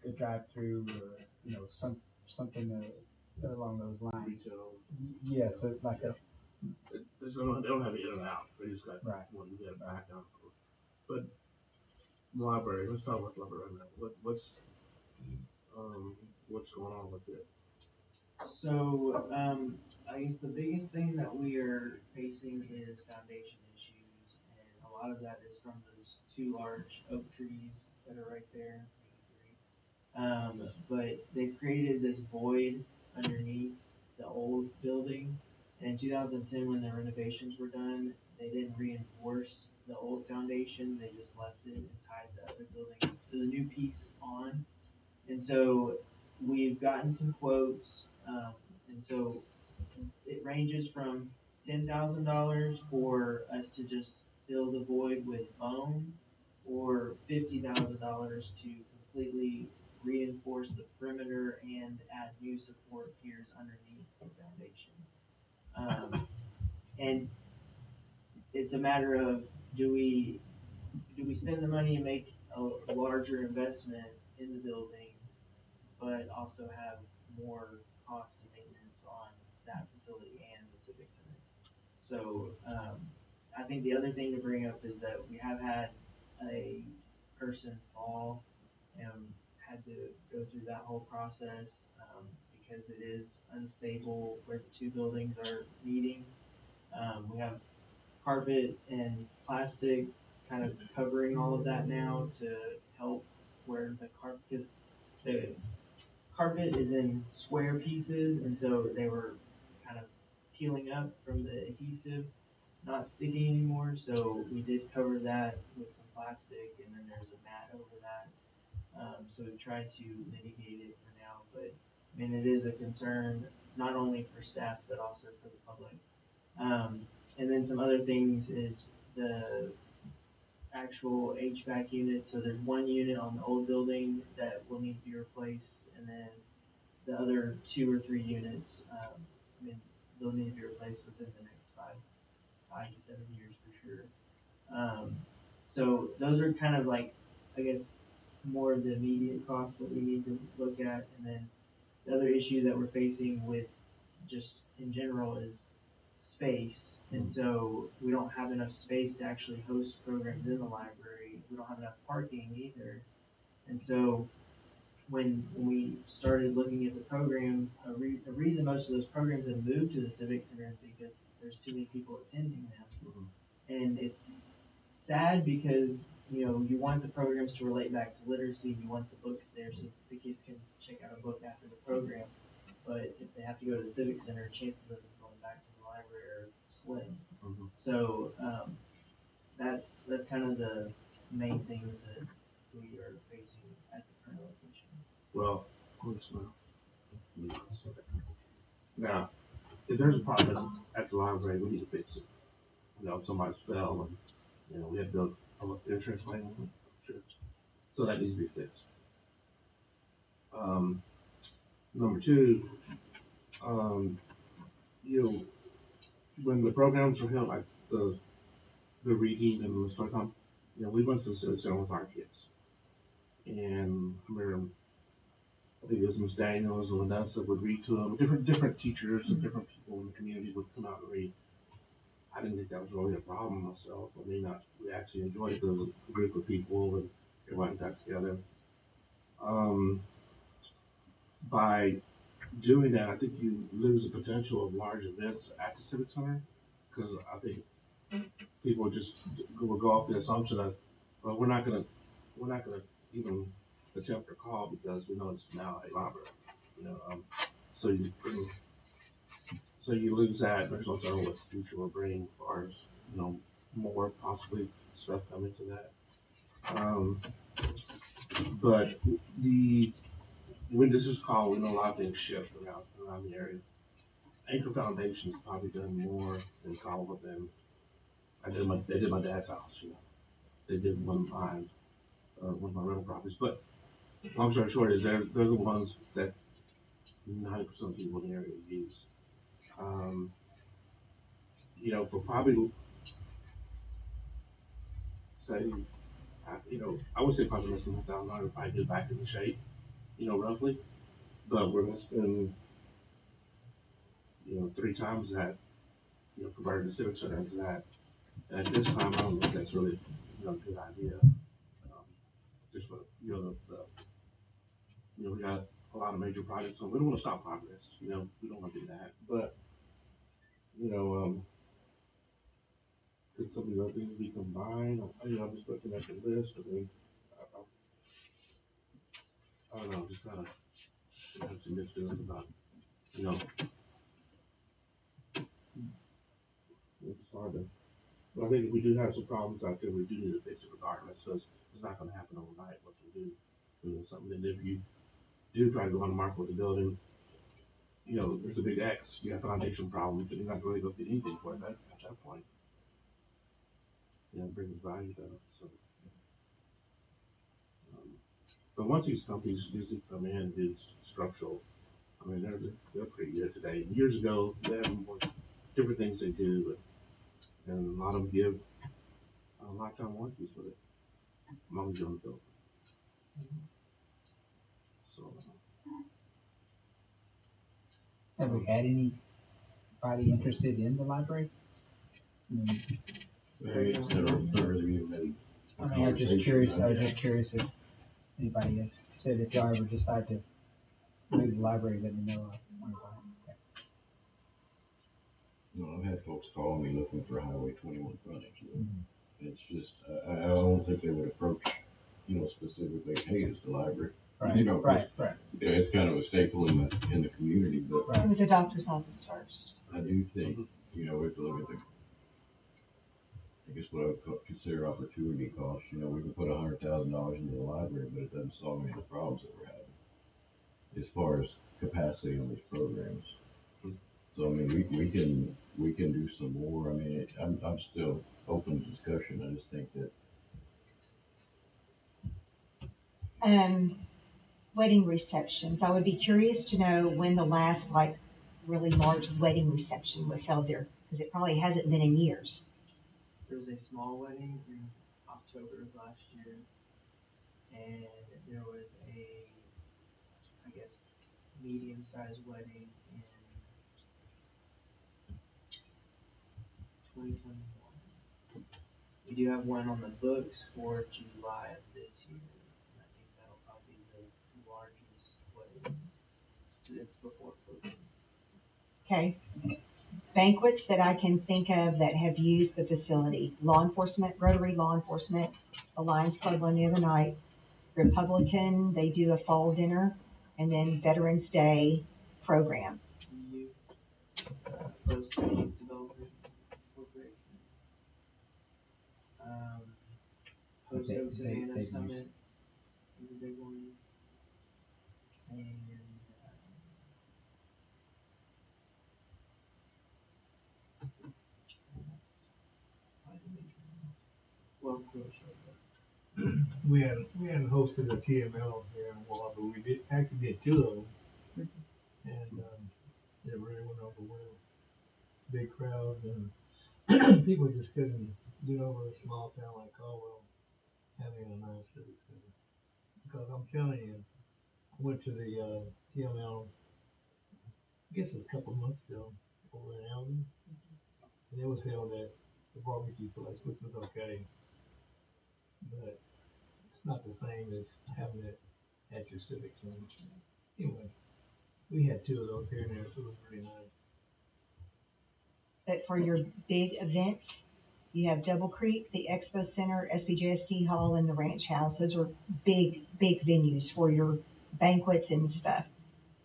a drive-through or, something along those lines. Retail. Yeah, so like a, They don't have it in and out. They just got right. one. You got back down. But the library. Let's talk about the library right now. What's going on with it? So, I guess the biggest thing that we are facing is foundation issues, and a lot of that is from those two large oak trees that are right there, maybe three. But they've created this void underneath the old building. And in 2010, when the renovations were done, they didn't reinforce the old foundation, they just left it and tied the other building, the new piece on. And so we've gotten some quotes, and so it ranges from $10,000 for us to just fill the void with foam, or $50,000 to completely reinforce the perimeter and add new support piers underneath the foundation. And it's a matter of, do we spend the money and make a larger investment in the building, but also have more cost and maintenance on that facility and the Civic Center. So, I think the other thing to bring up is that we have had a person fall and had to go through that whole process, because it is unstable where the two buildings are meeting. We have carpet and plastic kind of covering all of that now to help where the carpet, because the carpet is in square pieces, and so they were kind of peeling up from the adhesive, not sticking anymore. So we did cover that with some plastic, and then there's a mat over that. So we've tried to mitigate it for now, but I mean, it is a concern not only for staff but also for the public. And then some other things is actual HVAC units. So there's one unit on the old building that will need to be replaced, and then the other 2 or 3 units, I mean, they'll need to be replaced within the next 5 to 7 years for sure. So those are kind of like, I guess, more of the immediate costs that we need to look at. And then the other issue that we're facing with just in general is space. And so we don't have enough space to actually host programs in the library. We don't have enough parking either. And so when we started looking at the programs, a reason most of those programs have moved to the Civic Center is because there's too many people attending them. And it's sad because, you know, you want the programs to relate back to literacy, you want the books there so the kids can check out a book after the program. But if they have to go to the Civic Center, chances of them going back to the library are slim. So that's kind of the main thing that we are facing at the current location. Well, now, if there's a problem at the library, we need to fix it. You know, if somebody fell and, you know, we had to build an insurance claim, sure. So that needs to be fixed. Number two, you know, when the programs are held, like the reading and the story time, you know, we went to the Civic Center with our kids. And I remember, I think it was Miss Daniels and Vanessa would read to them. Different teachers and different people in the community would come out and read. I didn't think that was really a problem myself. I mean, we actually enjoyed it. There was a group of people and everybody got together. By doing that, I think you lose the potential of large events at the Civic Center, because I think people will go off the assumption that, well, we're not gonna even attempt a call because we know it's now a library, you know. So you lose that. There's no telling what the future will bring as far as, you know, more possibly stuff coming to that. But when this is called, we know a lot of things shift around the area. Anchor Foundation's probably done more in Caldwell than they did my dad's house. You know, they did one of my rental properties. But long story short is they're the ones that 90% of people in the area use. You know, for probably say, you know, I would say probably less than $1,000 to probably get back into shape. You know, roughly. But we're gonna spend, you know, 3 times that. You know, converted the Civic Center into that. And at this time, I don't think that's really, you know, a good idea. Just for, you know, you know, we got a lot of major projects, so we don't want to stop progress. You know, we don't want to do that. But, you know, could some of the other things be combined? You know, I'm just looking at the list. I mean, I don't know, just kind of have some mixed feelings about, you know, it's hard to. But I think if we do have some problems out there, we do need to fix it regardless, because it's not going to happen overnight. What we do, you know, something that if you do try to go on the market with the building, you know, there's a big X. You have foundation problems, and you're not really going to get anything for that at that point. You know, it brings value down. So, but once these companies usually come in and do structural, I mean, they're pretty good today. Years ago, they had more different things they do, and a lot of them give lifetime warranties with it, among the building. So, have we had anybody interested in the library? I mean, I was just curious if anybody has said if y'all ever decide to move the library, let me know. No, I've had folks call me looking for Highway 21 frontage. It's just, I don't think they would approach, you know, specifically, hey, it's the library. Right, you know, right. You know, it's kind of a staple in the community, but It was a doctor's office first. I do think, you know, we have to look at I guess what I would consider opportunity cost. You know, we can put $100,000 into the library, but it doesn't solve any of the problems that we're having as far as capacity on these programs. So I mean, we can do some more. I mean, I'm still open to discussion. I just think that wedding receptions. I would be curious to know when the last like really large wedding reception was held there, because it probably hasn't been in years. There was a small wedding in October of last year, and there was a, I guess, medium-sized wedding in 2021. We do have one on the books for July of this year, and I think that'll probably be the largest wedding since before COVID. Okay. Banquets that I can think of that have used the facility: law enforcement, Rotary Law Enforcement, the Lions Club on the other night, Republican, they do a fall dinner, and then Veterans Day program. Youth, Post Youth Development Corporation. Post Oak Savannah Summit is a big one. And that's probably the major one. Well, close right We hadn't hosted a TML here in a while, but we actually did two of them. And, it really went over well. Big crowds and people just couldn't get over a small town like Caldwell having a nice civic center. Because I'm telling you, I went to the, TML, I guess it was a couple of months ago, over in Alvin. And it was held at the barbecue place, which was okay. But it's not the same as having it at your civic center. Anyway, we had two of those here and there, so it was really nice. But for your big events, you have Double Creek, the Expo Center, SBJST Hall, and the Ranch House. Those are big, big venues for your banquets and stuff.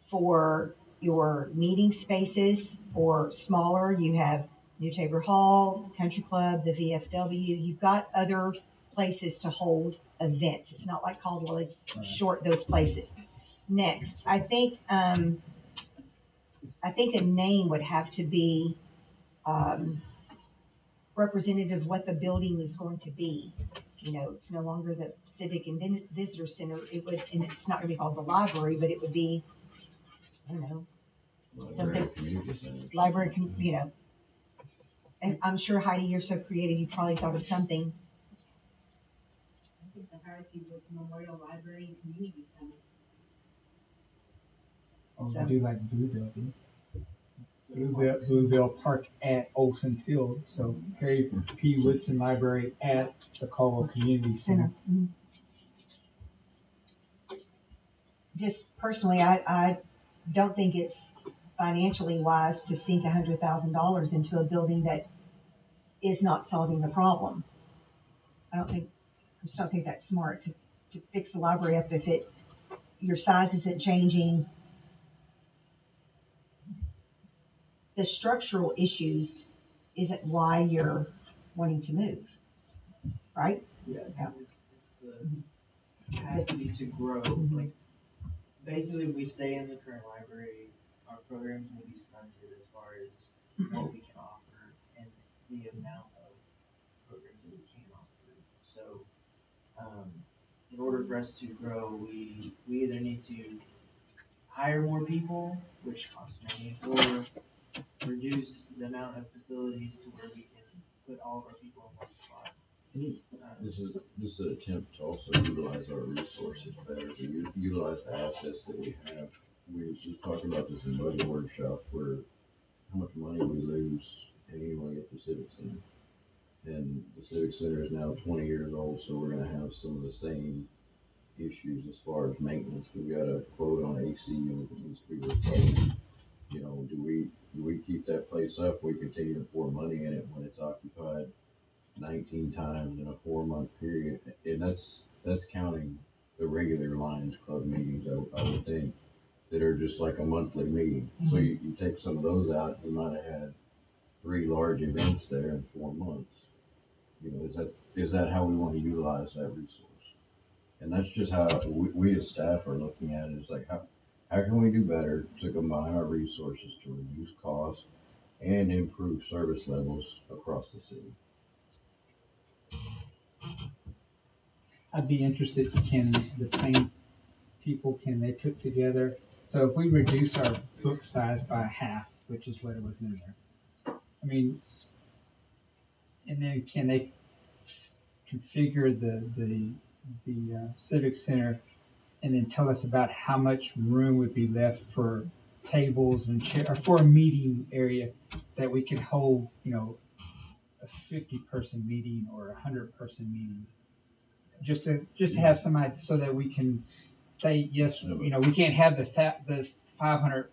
For your meeting spaces or smaller, you have New Tabor Hall, Country Club, the VFW. You've got other places to hold events. It's not like Caldwell is short those places. Next, I think a name would have to be representative of what the building is going to be. You know, it's no longer the Civic and Visitor Center. It would, and it's not going to be called the library, but it would be, I don't know, something. Library, you know. And I'm sure Heidi, you're so creative, you probably thought of something. I think the hierarchy was Memorial Library and Community Center. Oh, So- we do like Bluebell, do Bluebell Park at Olson Field, so Harry P. Woodson Library at the Caldwell Community Center. Mhm. Just personally, I don't think it's financially wise to sink $100,000 into a building that is not solving the problem. I just don't think that's smart to fix the library up if your size isn't changing. The structural issues isn't why you're wanting to move, right? Yeah, Yeah. it's the capacity to grow. Like, basically, if we stay in the current library, our programs will be stunted as far as what we can offer and the amount of programs that we can offer. So, in order for us to grow, we either need to hire more people, which costs money, or reduce the amount of facilities to where we can put all of our people in one spot. This is an attempt to also utilize our resources better, to utilize the assets that we have. We were just talking about this in budget workshop, where how much money we lose annually at the Civic Center. And the Civic Center is now 20 years old, so we're gonna have some of the same issues as far as maintenance. We've got a quote on AC unit that needs to be replaced. You know, do we keep that place up? We continue to pour money in it when it's occupied 19 times in a 4-month period, and that's counting the regular Lions Club meetings, I would think, that are just like a monthly meeting. Mm-hmm. So you take some of those out, you might have had 3 large events there in 4 months. You know, is that how we want to utilize that resource? And that's just how we as staff are looking at it. It's like, how can we do better to combine our resources to reduce costs and improve service levels across the city? I'd be interested, can the planning people, can they put together, so if we reduce our book size by half, which is what it was in there, I mean, and then can they configure the civic center and then tell us about how much room would be left for tables and chair, or for a meeting area that we could hold, a 50-person meeting or a 100-person meeting, just to have some idea, so that we can say yes. We can't have the 500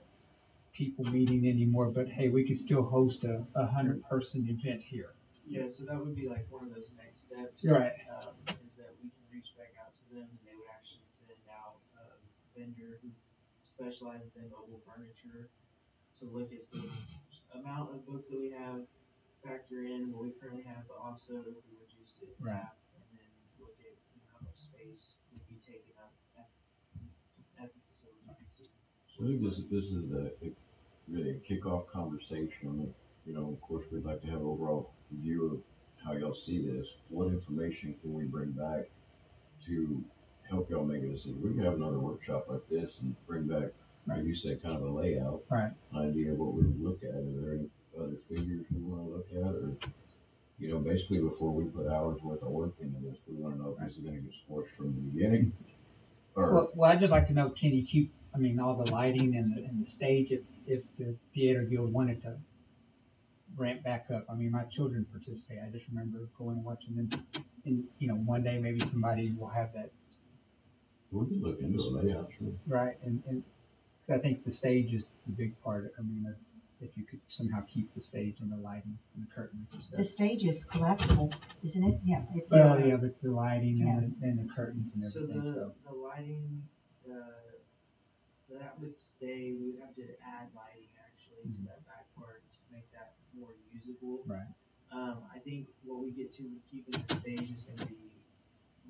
people meeting anymore, but hey, we could still host a 100-person event here. Yeah, so that would be like one of those next steps. Right. Is that we can reach back out to them and they would actually send out a vendor who specializes in mobile furniture to look at the amount of books that we have, factor in what we currently have, but also if we reduced it in Right. half, and then look at how much space would be taken up at the facility. So I think this is really a kickoff conversation. Of course, we'd like to have an overall view of how y'all see this. What information can we bring back to help y'all make a decision? We can have another workshop like this and bring back, like you said, kind of a layout, Right. idea of what we would look at. Are there any other figures we want to look at, or basically before we put hours worth of work into this, we want to know if this is going to get squashed from the beginning. Well, I'd just like to know, can you keep, all the lighting and the stage, if the theater guild wanted to ramp back up? My children participate. I just remember going and watching them. And, one day maybe somebody will have that. We could look into a layout, sure. Right. And I think the stage is the big part. If you could somehow keep the stage and the lighting and the curtains and stuff. The stage is collapsible, isn't it? Yeah, it's. Well, yeah, but the lighting and the curtains and So everything. the lighting, that would stay. We would have to add lighting actually to that back part to make that more usable. Right. I think what we get to with keeping the stage is going to be,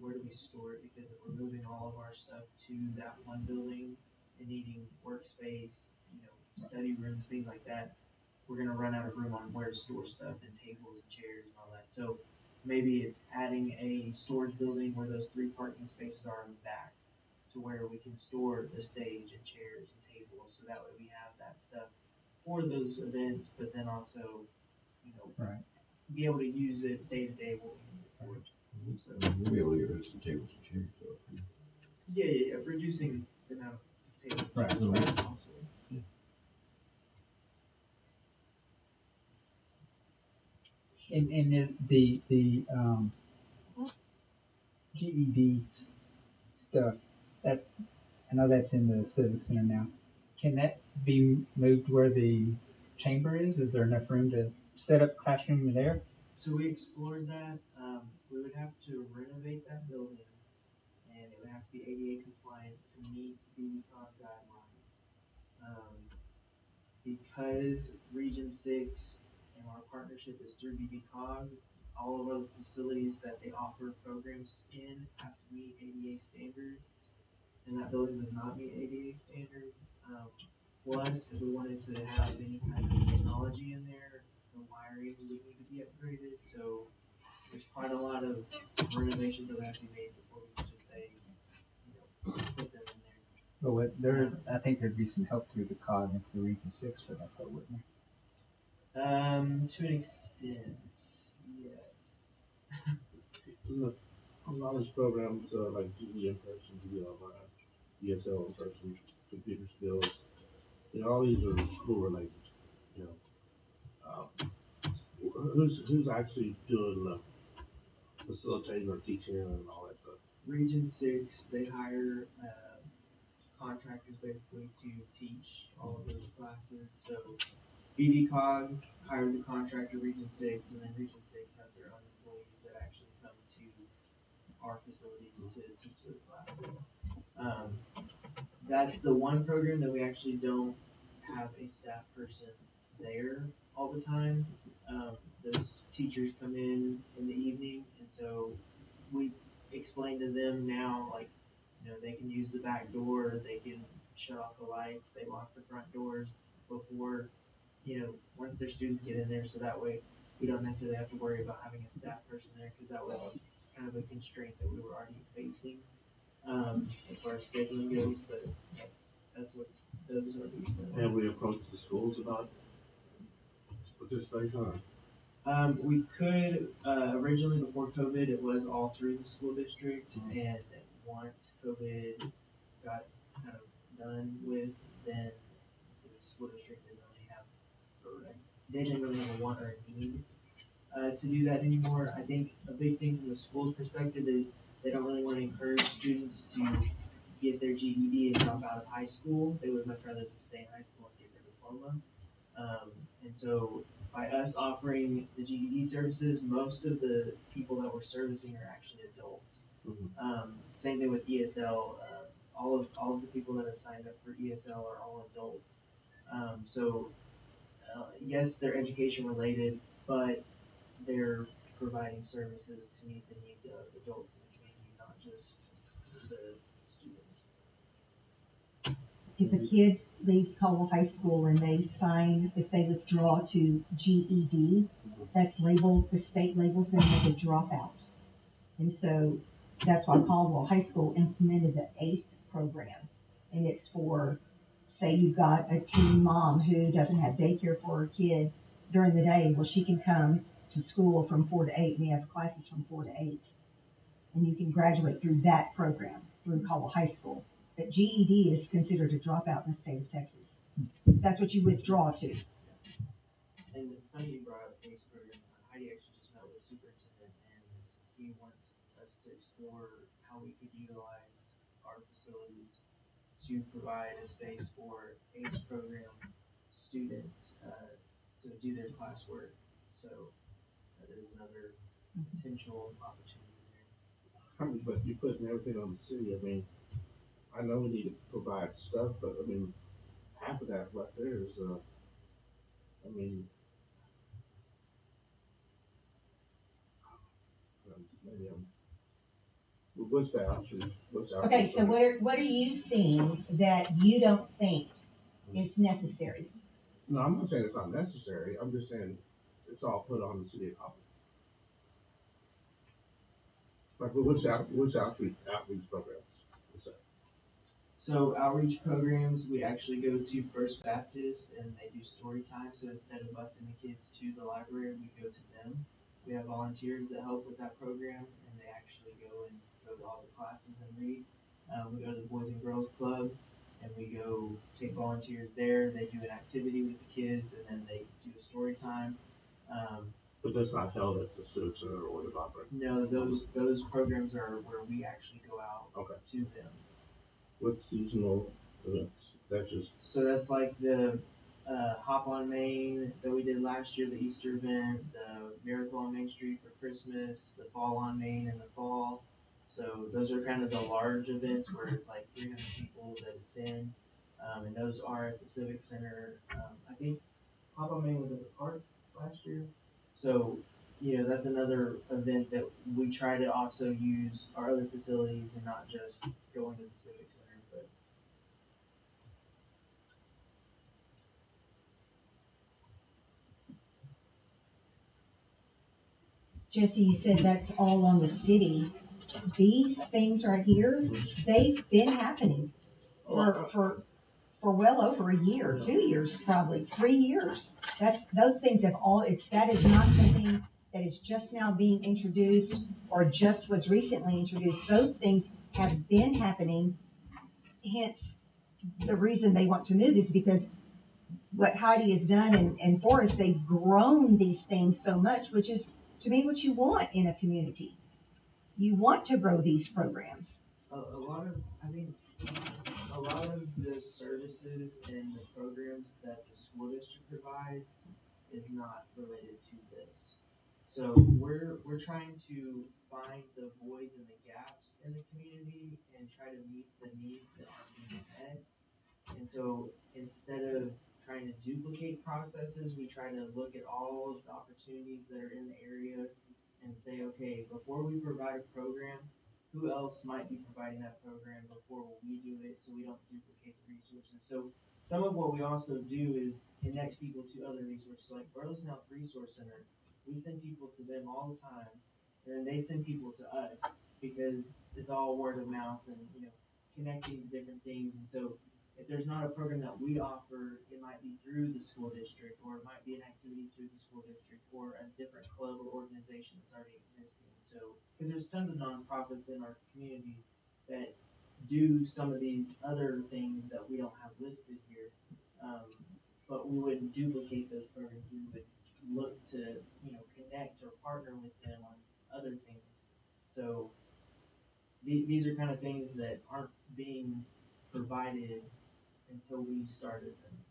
where do we store it? Because if we're moving all of our stuff to that one building and needing workspace, study rooms, things like that, we're going to run out of room on where to store stuff and tables and chairs and all that. So maybe it's adding a storage building where those 3 parking spaces are in the back, to where we can store the stage and chairs and tables, so that way we have that stuff for those events, but then also, Right. be able to use it day to day what we need it for. So, We'll be able to get rid of some tables and chairs, though. yeah, reducing the amount of tables. Right. Also. And the GED stuff, that, I know that's in the Civic Center now. Can that be moved where the chamber is? Is there enough room to set up classroom there? So we explored that. We would have to renovate that building, and it would have to be ADA compliant to meet BBCOG guidelines. Because Region 6 and our partnership is through BBCOG, all of the facilities that they offer programs in have to meet ADA standards, and that building does not meet ADA standards. Plus, if we wanted to have any kind of technology in there, the wiring would need to be upgraded. So there's quite a lot of renovations that would have to be made before we could just say, put them in there. But I think there'd be some help through the COG and through Region 6 for that, though, wouldn't there? To an extent, yes. A lot of these programs, like GE in person, ESL in person, computer skills, all these are school related. You know, who's actually doing the facilitating or teaching and all that stuff? Region 6, they hire contractors basically to teach all of those classes. So BDCOG hired the contractor Region 6, and then Region 6 has their own employees that actually come to our facilities to teach those classes. That's the one program that we actually don't have a staff person there all the time. Those teachers come in the evening, and so we explain to them now, like, they can use the back door, they can shut off the lights, they lock the front doors before, once their students get in there, so that way we don't necessarily have to worry about having a staff person there, because that was kind of a constraint that we were already facing, as far as scheduling goes, but that's what those are being done. Have we approached the schools about participation? We could, originally before COVID, it was all through the school district, and once COVID got kind of done with, then the school district didn't really have, or they didn't really have a want or a need, to do that anymore. I think a big thing from the school's perspective is they don't really want to encourage students to get their GED and drop out of high school. They would much rather just stay in high school and get their diploma. And so by us offering the GED services, most of the people that we're servicing are actually adults. Same thing with ESL. All of the people that have signed up for ESL are all adults. Yes, they're education related, but they're providing services to meet the needs of adults in the community, not just the students. If a kid leaves Caldwell High School and they sign, if they withdraw to GED, that's labeled, the state labels them as a dropout. And so that's why Caldwell High School implemented the ACE program. And it's for, say you've got a teen mom who doesn't have daycare for her kid during the day. Well, she can come to school from 4 to 8. We have classes from 4 to 8. And you can graduate through that program, through Caldwell High School. But GED is considered a dropout in the state of Texas. That's what you withdraw to. And funny you brought up ACE program. Heidi actually just met with the superintendent, and he wants us to explore how we could utilize our facilities to provide a space for ACE program students to do their classwork. So that is another potential opportunity there. But you putting everything on the city. I mean, I know we need to provide stuff, but I mean, half of that right there is, I mean, maybe what's the option? What's the Okay, option? so what are you seeing that you don't think is necessary? No, I'm not saying it's not necessary. I'm just saying it's all put on the city of Caldwell. Like, what's outreach programs? What's that? So outreach programs, we actually go to First Baptist and they do story time. So instead of busing the kids to the library, we go to them. We have volunteers that help with that program, and they actually go to all the classes and read. We go to the Boys and Girls Club, and we go take volunteers there. They do an activity with the kids, and then they do a story time. But that's not held at the Civic Center or the library. No, those programs are where we actually go out to them. With seasonal events, so that's like the Hop on Main that we did last year, the Easter event, the Miracle on Main Street for Christmas, the Fall on Main in the fall. So those are kind of the large events where it's like 300 people that it's in, and those are at the Civic Center. I think Hop on Main was at the park last year. So that's another event that we try to also use our other facilities and not just going to the Civic Center, but Jesse, you said that's all on the city. These things right here, they've been happening for well over a year, 2 years, probably 3 years. Those things have that is not something that is just now being introduced or just was recently introduced. Those things have been happening. Hence, the reason they want to move is because what Heidi has done and Forrest, they've grown these things so much, which is to me what you want in a community. You want to grow these programs. I think a lot of the services and the programs that the school district provides is not related to this. So we're trying to find the voids and the gaps in the community and try to meet the needs that aren't being met. And so instead of trying to duplicate processes, we try to look at all of the opportunities that are in the area and say, okay, before we provide a program, who else might be providing that program before we do it so we don't duplicate the resources. So some of what we also do is connect people to other resources like Burleson Health Resource Center. We send people to them all the time, and they send people to us because it's all word of mouth and, connecting to different things. And so if there's not a program that we offer, it might be through the school district, or it might be an activity through the school district, or a different club or organization that's already existing. So, because there's tons of nonprofits in our community that do some of these other things that we don't have listed here. But we wouldn't duplicate those programs. We would look to, connect or partner with them on other things. So these are kind of things that aren't being provided until we started them.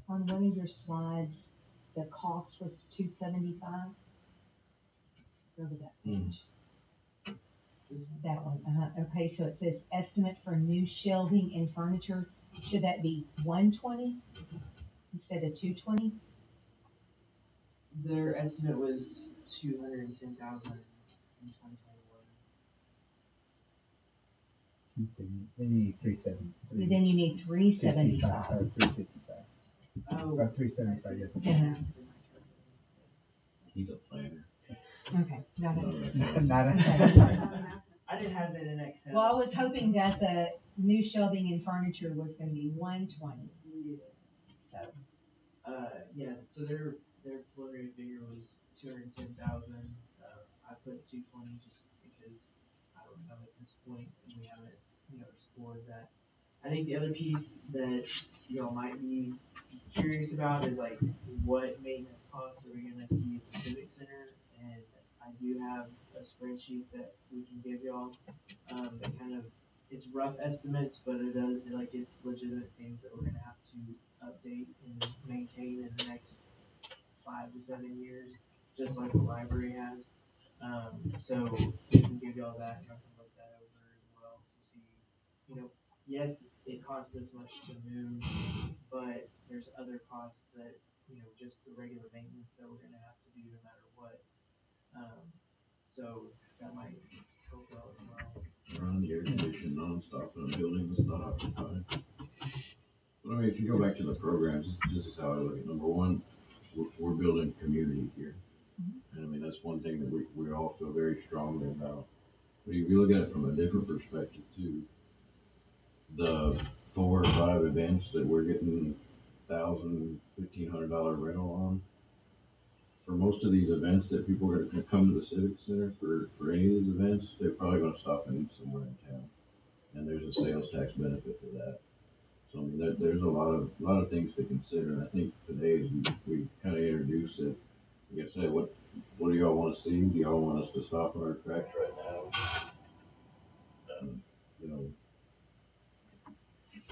On one of your slides, the cost was $275. Go to that page. That one, okay, so it says estimate for new shelving and furniture. Should that be 120 instead of 220? Their estimate was 210,000 in 2021. Then you need 370. Then you need 375. Or 355. Oh, Or 375, yes. Yeah. He's a planner. Okay, got it. Not Okay, sorry. I didn't have that in Excel. Well, I was hoping that the new shelving and furniture was gonna be 120, Yeah. so. Yeah, so their preliminary figure was 210,000. I put 220 just because I don't know at this point, and we haven't, explored that. I think the other piece that might be curious about is like what maintenance costs are we gonna see at the Civic Center, and I do have a spreadsheet that we can give y'all. That kind of it's rough estimates, but it's legitimate things that we're gonna have to update and maintain in the next 5 to 7 years, just like the library has. So we can give y'all that, and y'all can look that over as well to see, yes, it costs this much to move, but there's other costs that, just the regular maintenance that we're gonna have to do no matter what. So that might help out as well. Run the air conditioning nonstop in a building that's not occupied. But I mean, if you go back to the programs, this is how I look at number one, we're building community here. And I mean, that's one thing that we all feel very strongly about. But if you look at it from a different perspective too, the 4 or 5 events that we're getting $1,000, $1,500 rental on, for most of these events that people are going to come to the Civic Center for any of these events, they're probably going to stop and eat somewhere in town. And there's a sales tax benefit to that. So I mean, there's a lot of things to consider. And I think today as we kind of introduced it, like I said, what do y'all want to see? Do y'all want us to stop in our tracks right now? You know,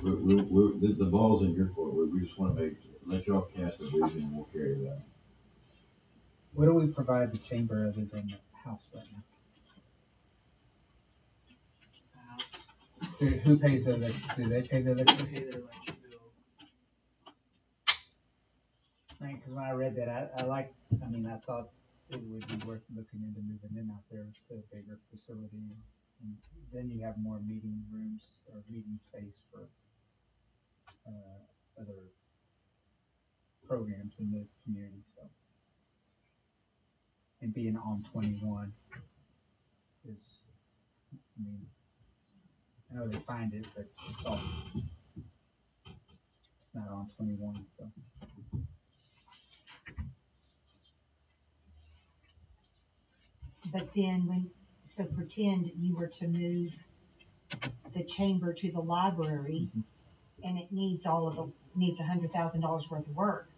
the ball's in your court. We just want to let y'all cast a vision and we'll carry that. What do we provide the chamber other than the house right now? Who pays the electric? Do they pay the electric? Pay their electric bill. Because when I read that, I thought it would be worth looking into moving in out there to a bigger facility. And then you have more meeting rooms or meeting space for other programs in the community. So, and being on 21 is, I mean, I know they find it, but it's not on 21. So. But then so pretend you were to move the chamber to the library, and it needs $100,000 worth of work.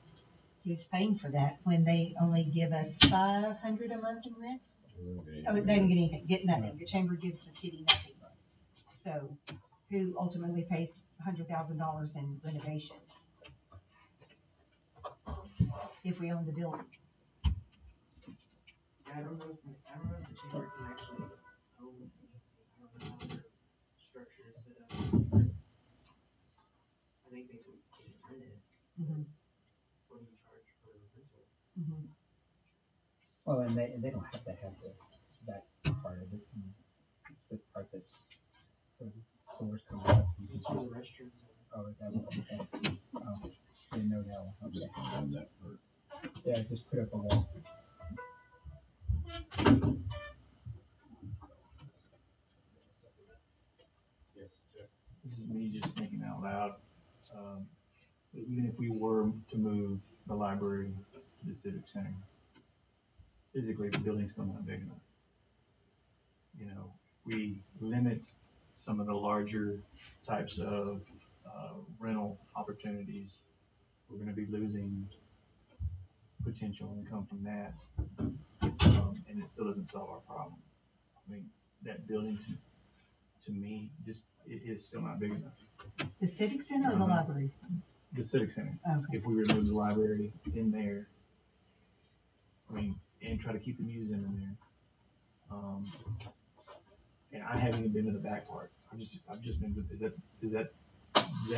Who's paying for that when they only give us $500 a month in rent? Oh, they didn't get nothing. The chamber gives the city nothing. So who ultimately pays $100,000 in renovations if we own the building? I don't know if the chamber can actually own anything. I don't know how their structure is set up. I think they can rent it. Mm-hmm. What do you charge for rental? Mm-hmm. Well, and they don't have to have that part of it. The part that's So where's Caldwell? This was the restrooms. Oh, that one, okay. Oh, didn't know that one. I'll Okay. just condemn that part. Yeah, just put up a wall. Yes, Jeff. This is me just thinking out loud. But even if we were to move the library to the civic center, physically the building's still not big enough. You know, we limit some of the larger types of rental opportunities. We're going to be losing potential income from that, and it still doesn't solve our problem. I mean, that building to me just it's still not big enough. The civic center or the library? The civic center. Okay. If we remove the library in there, I mean, and try to keep the museum in there. And I haven't even been to the back part. I've just been. Is that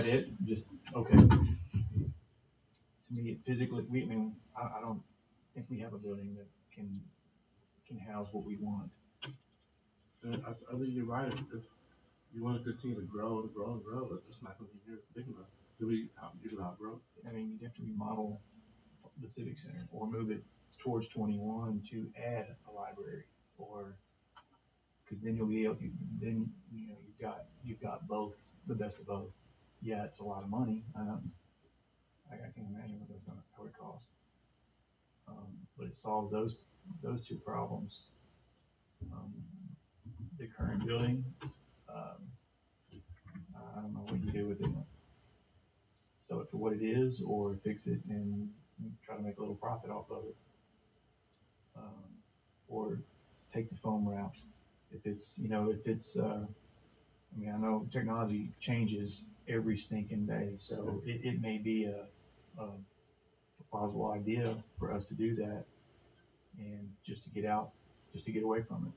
it? Just okay. To me, physically, I don't think we have a building that can house what we want. And I think you're right. If you want to continue to grow and grow and grow, it's just not going to be here big enough. You can outgrow. I mean, you'd have to remodel the civic center or move it towards 21 to add a library, or because then you'll be able to, then you know you've got both, the best of both. Yeah, it's a lot of money. I can't imagine what that's going to would cost. But it solves those two problems. Um, the current building, I don't know what you do with it. Sell it for what it is, or fix it and try to make a little profit off of it, or take the foam route. If it's I mean, I know technology changes every stinking day, so it may be a plausible idea for us to do that, and just to get away from it.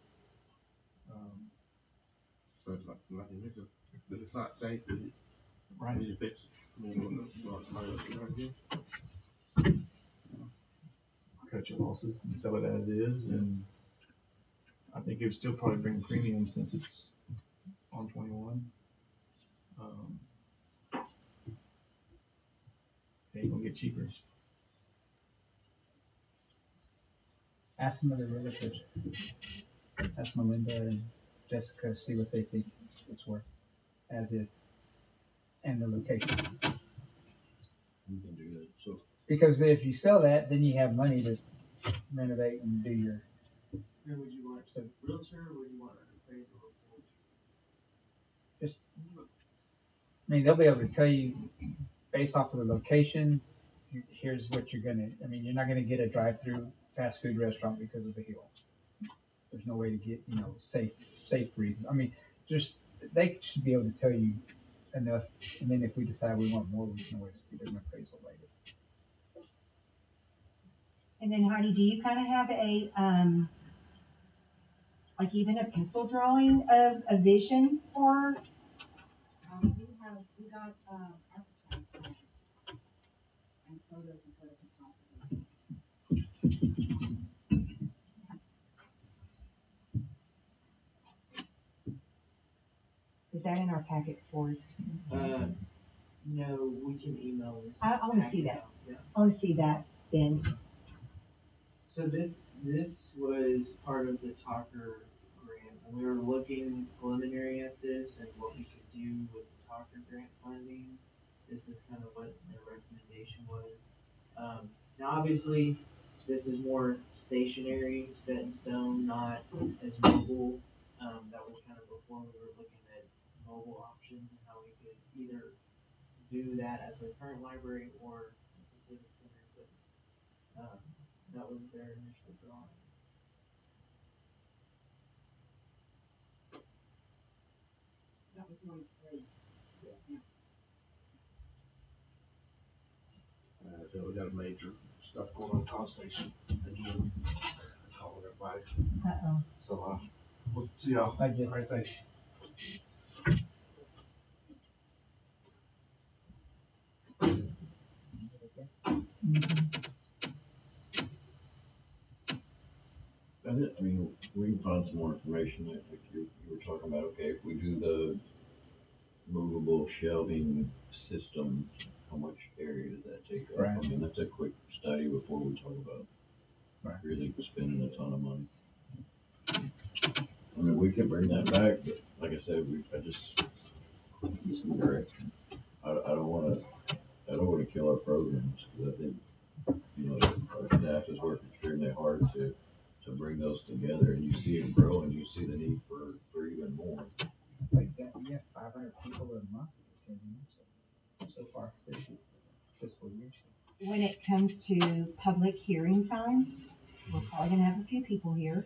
So it's not if it's not safe, then Right. you need to fix it. I mean, somebody else can argue. Cut your losses and sell it as is, and I think it would still probably bring premium since it's on 21. It ain't gonna get cheaper. Ask some of the realtors. Ask Melinda and Jessica, see what they think it's worth, as is, and the location. We can do that. So Because if you sell that, then you have money to renovate and do your. Who would you want? So Realtor, or would you want an appraiser or just, I mean, they'll be able to tell you based off of the location. Here's what you're gonna. I mean, you're not gonna get a drive-through fast food restaurant because of the hill. There's no way to get, safe reasons. I mean, just they should be able to tell you enough, and then if we decide we want more, we can always get an appraisal later. And then Heidi, do you kind of have like even a pencil drawing of a vision for? We got, architect plans and photos of what it could possibly be. Is that in our packet for us? no, we can email this. I wanna see that. out, Yeah. I want to see that then. So this was part of the Talker grant, and we were looking preliminary at this and what we could do with the Talker grant funding. This is kind of what their recommendation was. Now obviously, this is more stationary, set in stone, not as mobile. That was kind of before we were looking at mobile options and how we could either do that at the current library or at the civic center, but, that was their initial drawing. That was 1 3. So we got a major stuff going on at College Station again. Calling everybody. Uh-oh. So we'll see y'all. I just. All right, thanks. that's it. I mean, we can find some more information. Like you were talking about, okay, if we do shelving system, how much area does that take up? Right. I mean, that's a quick study before we talk about Right. really spending a ton of money. I mean, we can bring that back, but like I said, I just need some direction. I don't wanna kill our programs, because I think, our staff has worked extremely hard to bring those together, and you see it grow, and you see the need for even more. Like that, we have 500 people a month attending so far this fiscal year. So. When it comes to public hearing time, we're probably gonna have a few people here.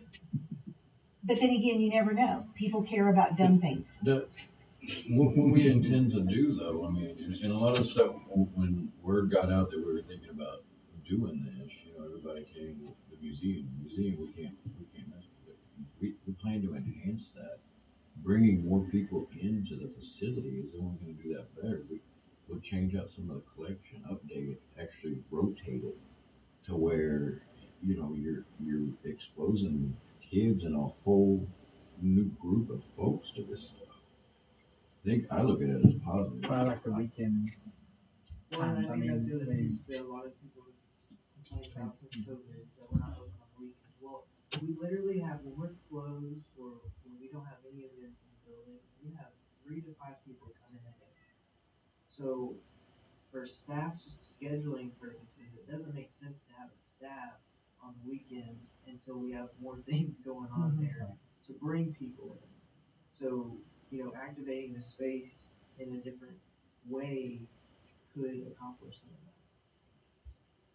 But then again, you never know. People care about dumb things. What we intend to do, though, I mean, and a lot of stuff, when word got out that we were thinking about doing this, everybody came with the museum. We can't mess with it. We plan to enhance that. Bringing more people into the facility is only going to do that better. We'll change out some of the collection, update it, actually rotate it to where, you're exposing kids and a whole new group of folks to this stuff. I look at it as positive. I like the weekend Well, times. I mean, that's the other piece that a lot of people have complained about since COVID, is that we're not open on the weekends. Well, we literally have, when we're closed, or when we don't have any events in the building, we have 3 to 5 people come in a day. So, for staff scheduling purposes, it doesn't make sense to have a staff on the weekends until we have more things going on there to bring people in. So, activating the space in a different way could accomplish some of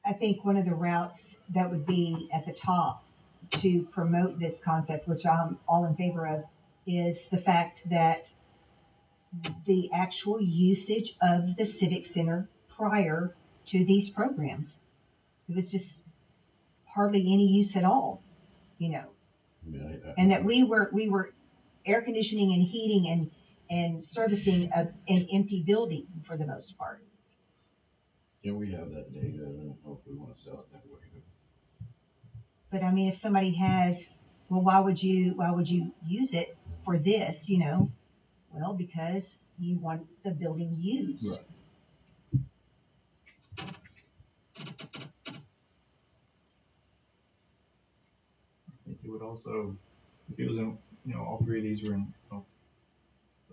that. I think one of the routes that would be at the top to promote this concept, which I'm all in favor of, is the fact that the actual usage of the Civic Center prior to these programs, it was just hardly any use at all, and that we were air conditioning and heating and servicing an empty building for the most part. Yeah, we have that data. I don't know if we want to sell it that way. But I mean, if somebody has, well, why would you use it for this? Well, because you want the building used. Right. I think it would also, if it was in, all 3 of these were in the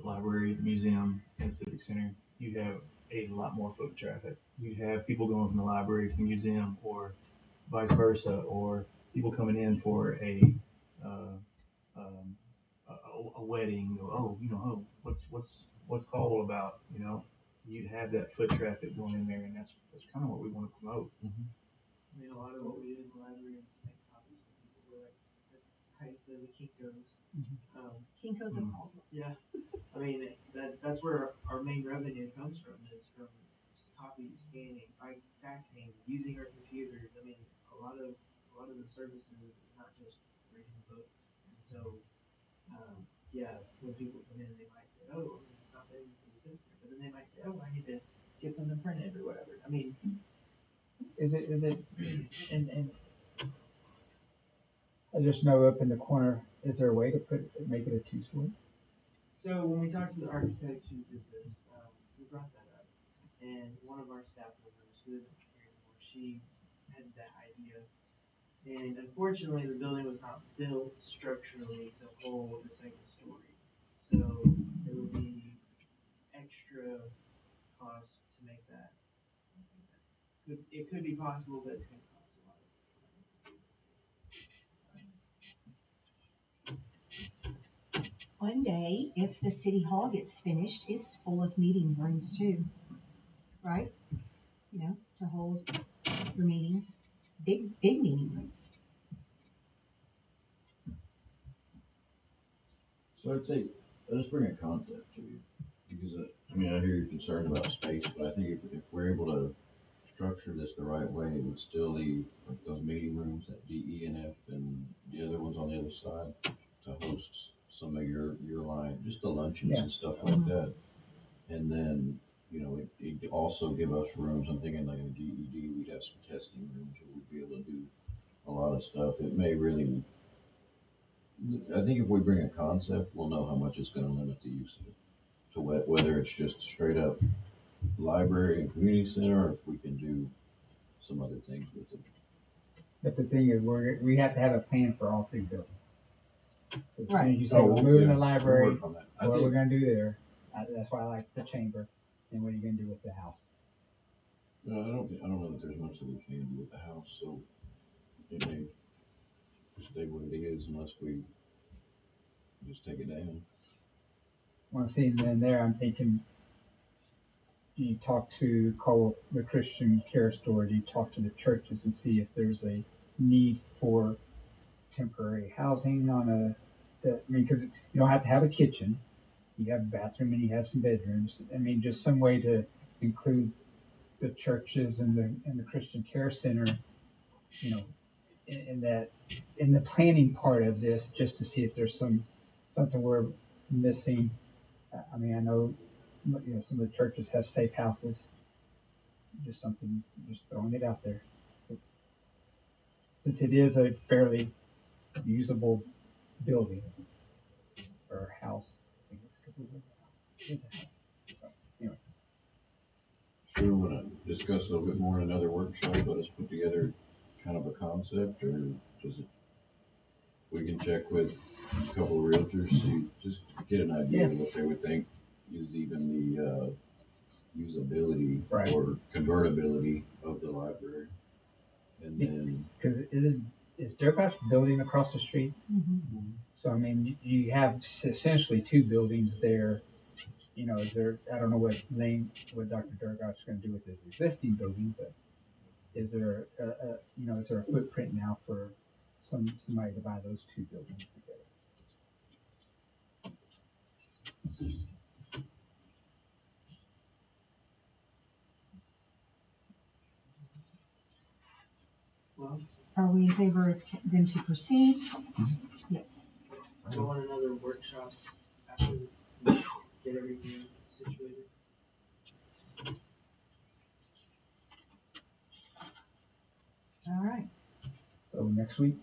library, the museum, and civic center, you'd have a lot more foot traffic. You'd have people going from the library to the museum, or vice versa, or people coming in for uh, um, a wedding, or what's Caldwell about? You'd have that foot traffic going in there, and that's kind of what we want to promote. Mm-hmm. I mean, a lot of what we do in the library is make copies for people. We're like, as Heidi said, the Kinkos. Kinko's and Caldwell. Yeah. I mean, that's where our main revenue comes from, is from copy scanning, faxing, using our computers. I mean, a lot of the services is not just reading books. And so, when people come in, they might say, "Oh, I'm going to stop in for the center," but then they might say, "Oh, I need to get something printed or whatever." I mean, Is it and I just know up in the corner, is there a way to make it a 2-story? so when we talked to the architects who did this, we brought that up, and one of our staff members, who isn't here anymore, she had that idea. And unfortunately, the building was not built structurally to hold a second story. So it would be extra cost to make that something that it could be possible, but it's going to cost a lot of money. One day, if the city hall gets finished, it's full of meeting rooms too, right? To hold your meetings, big meeting rooms. So I'd say, let's bring a concept to you, because I hear you're concerned about space, but I think if we're able to structure this the right way, it would still leave like those meeting rooms at D, E, and F, and the other ones on the other side to host some of your line, just the luncheons and stuff like that. And then, it also give us rooms. I'm thinking like in GED, we'd have some testing rooms where we'd be able to do a lot of stuff. It may really, I think if we bring a concept, we'll know how much it's going to limit the use of it, to whether it's just straight up library and community center, or if we can do some other things with it. But the thing is, we have to have a plan for all three buildings. As soon as you say Oh, we're moving yeah, the library, we'll work on that. I what we're think, gonna do there, that's why I like the chamber, and what are you gonna do with the house? I don't know that there's much that we can do with the house, so it may stay what it is unless we just take it down. Well, see, then there, I'm thinking, you call the Christian Care Store, you talk to the churches and see if there's a need for temporary housing because you don't have to have a kitchen. You have a bathroom and you have some bedrooms. I mean, just some way to include the churches and the Christian Care Center, you know, in the planning part of this, just to see if there's something we're missing. I mean, I know, some of the churches have safe houses. Just throwing it out there. Since it is a fairly usable building or house, I guess, because it is a house. So, anyway. So we want to discuss a little bit more in another workshop, let us put together kind of a concept, or does it, we can check with a couple of realtors, see, just get an idea of what they would think is even the usability Right. or convertibility of the library. And then, Because is Dergosh building across the street? Mhm. So, I mean, you have essentially two buildings there. Is there, I don't know what Dr. Dergosh is going to do with this existing building, but is there, is there a footprint now for somebody to buy those two buildings together? Well, Are we in favor of them to proceed? Yes. I don't want another workshop after we get everything situated. All right. So next week?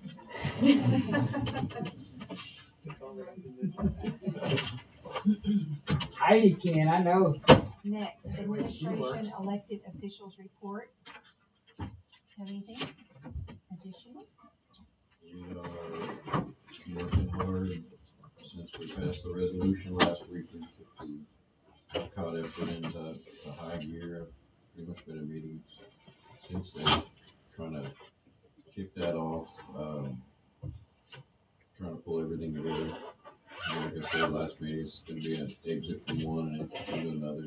That's all that I can do. Heidi can, I know. Next, administration elected officials report. Have anything additional? we are working hard since we passed the resolution last week. We caught effort into the high gear. Pretty much been in meetings since then, trying to kick that off, trying to pull everything together. And like I said, last meeting is going to be an exit from one and into another.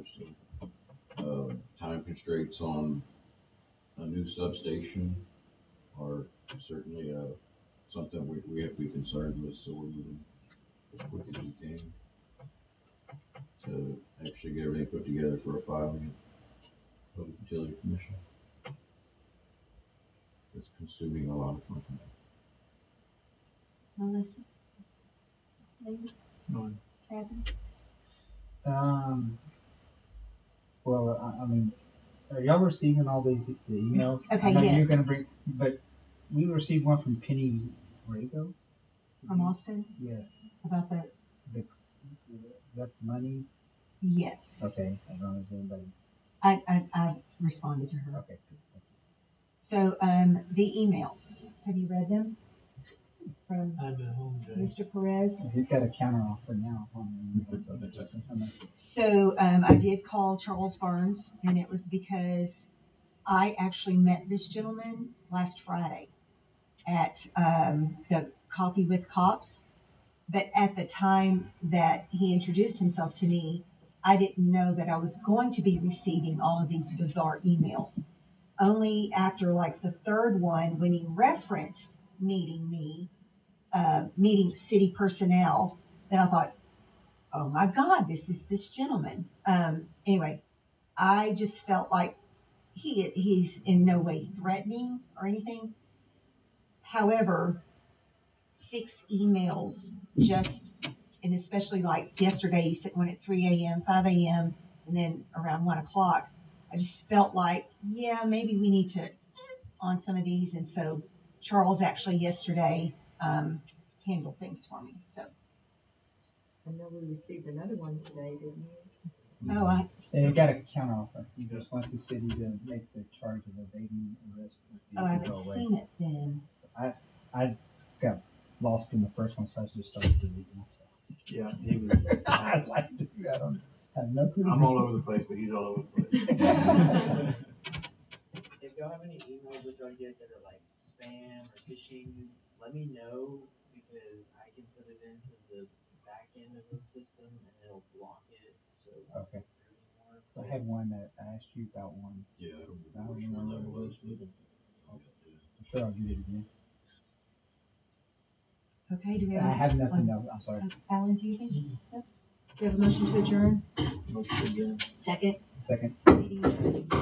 So time constraints on a new substation are certainly something we have to be concerned with. So we're moving as quick as we can to actually get everything put together for a filing at Public Utility Commission. It's consuming a lot of my time. Melissa? Lee? None. Kevin? Well, I mean, are y'all receiving all the emails? Okay, I know yes. You're gonna but we received one from Penny Rago. From Austin? Yes. About That money? yes. Okay, I don't know if anybody. I responded to her. Okay. So, the emails, have you read them? From I'm at home today. Mr. Perez? He's got a counter offer now on the So, I did call Charles Burns, and it was because I actually met this gentleman last Friday at the Coffee with Cops. But at the time that he introduced himself to me, I didn't know that I was going to be receiving all of these bizarre emails. Only after like the third one, when he referenced meeting me, meeting city personnel, then I thought, oh my God, this is this gentleman. Anyway, I just felt like he's in no way threatening or anything. However, 6 emails just, and especially like yesterday, he sent one at 3 a.m., 5 a.m., and then around 1 o'clock. I just felt like, yeah, maybe we need to on some of these. And so Charles actually yesterday handled things for me. So I know we received another one today, didn't we? Oh, They got a counteroffer. He just wants the city to make the charge of evading arrest. I haven't seen it then. So I got lost in the first one, so I just started deleting it. So. Yeah, he was. I'd like to. I don't have no clue. I'm all over the place, but he's all over the place. If y'all have any emails that y'all get that are like spam or phishing, let me know because I can put it into the back end of the system and it'll block it. So Okay. anymore. I had one that I asked you about one. Yeah, I don't I don't remember remember what what it it was. was. I'm sure I'll get it again. Okay, do we have? I have nothing else. I'm sorry. Alan, do you think? No? Do we have a motion to adjourn? Most of them. Second. Second. Meeting adjourned.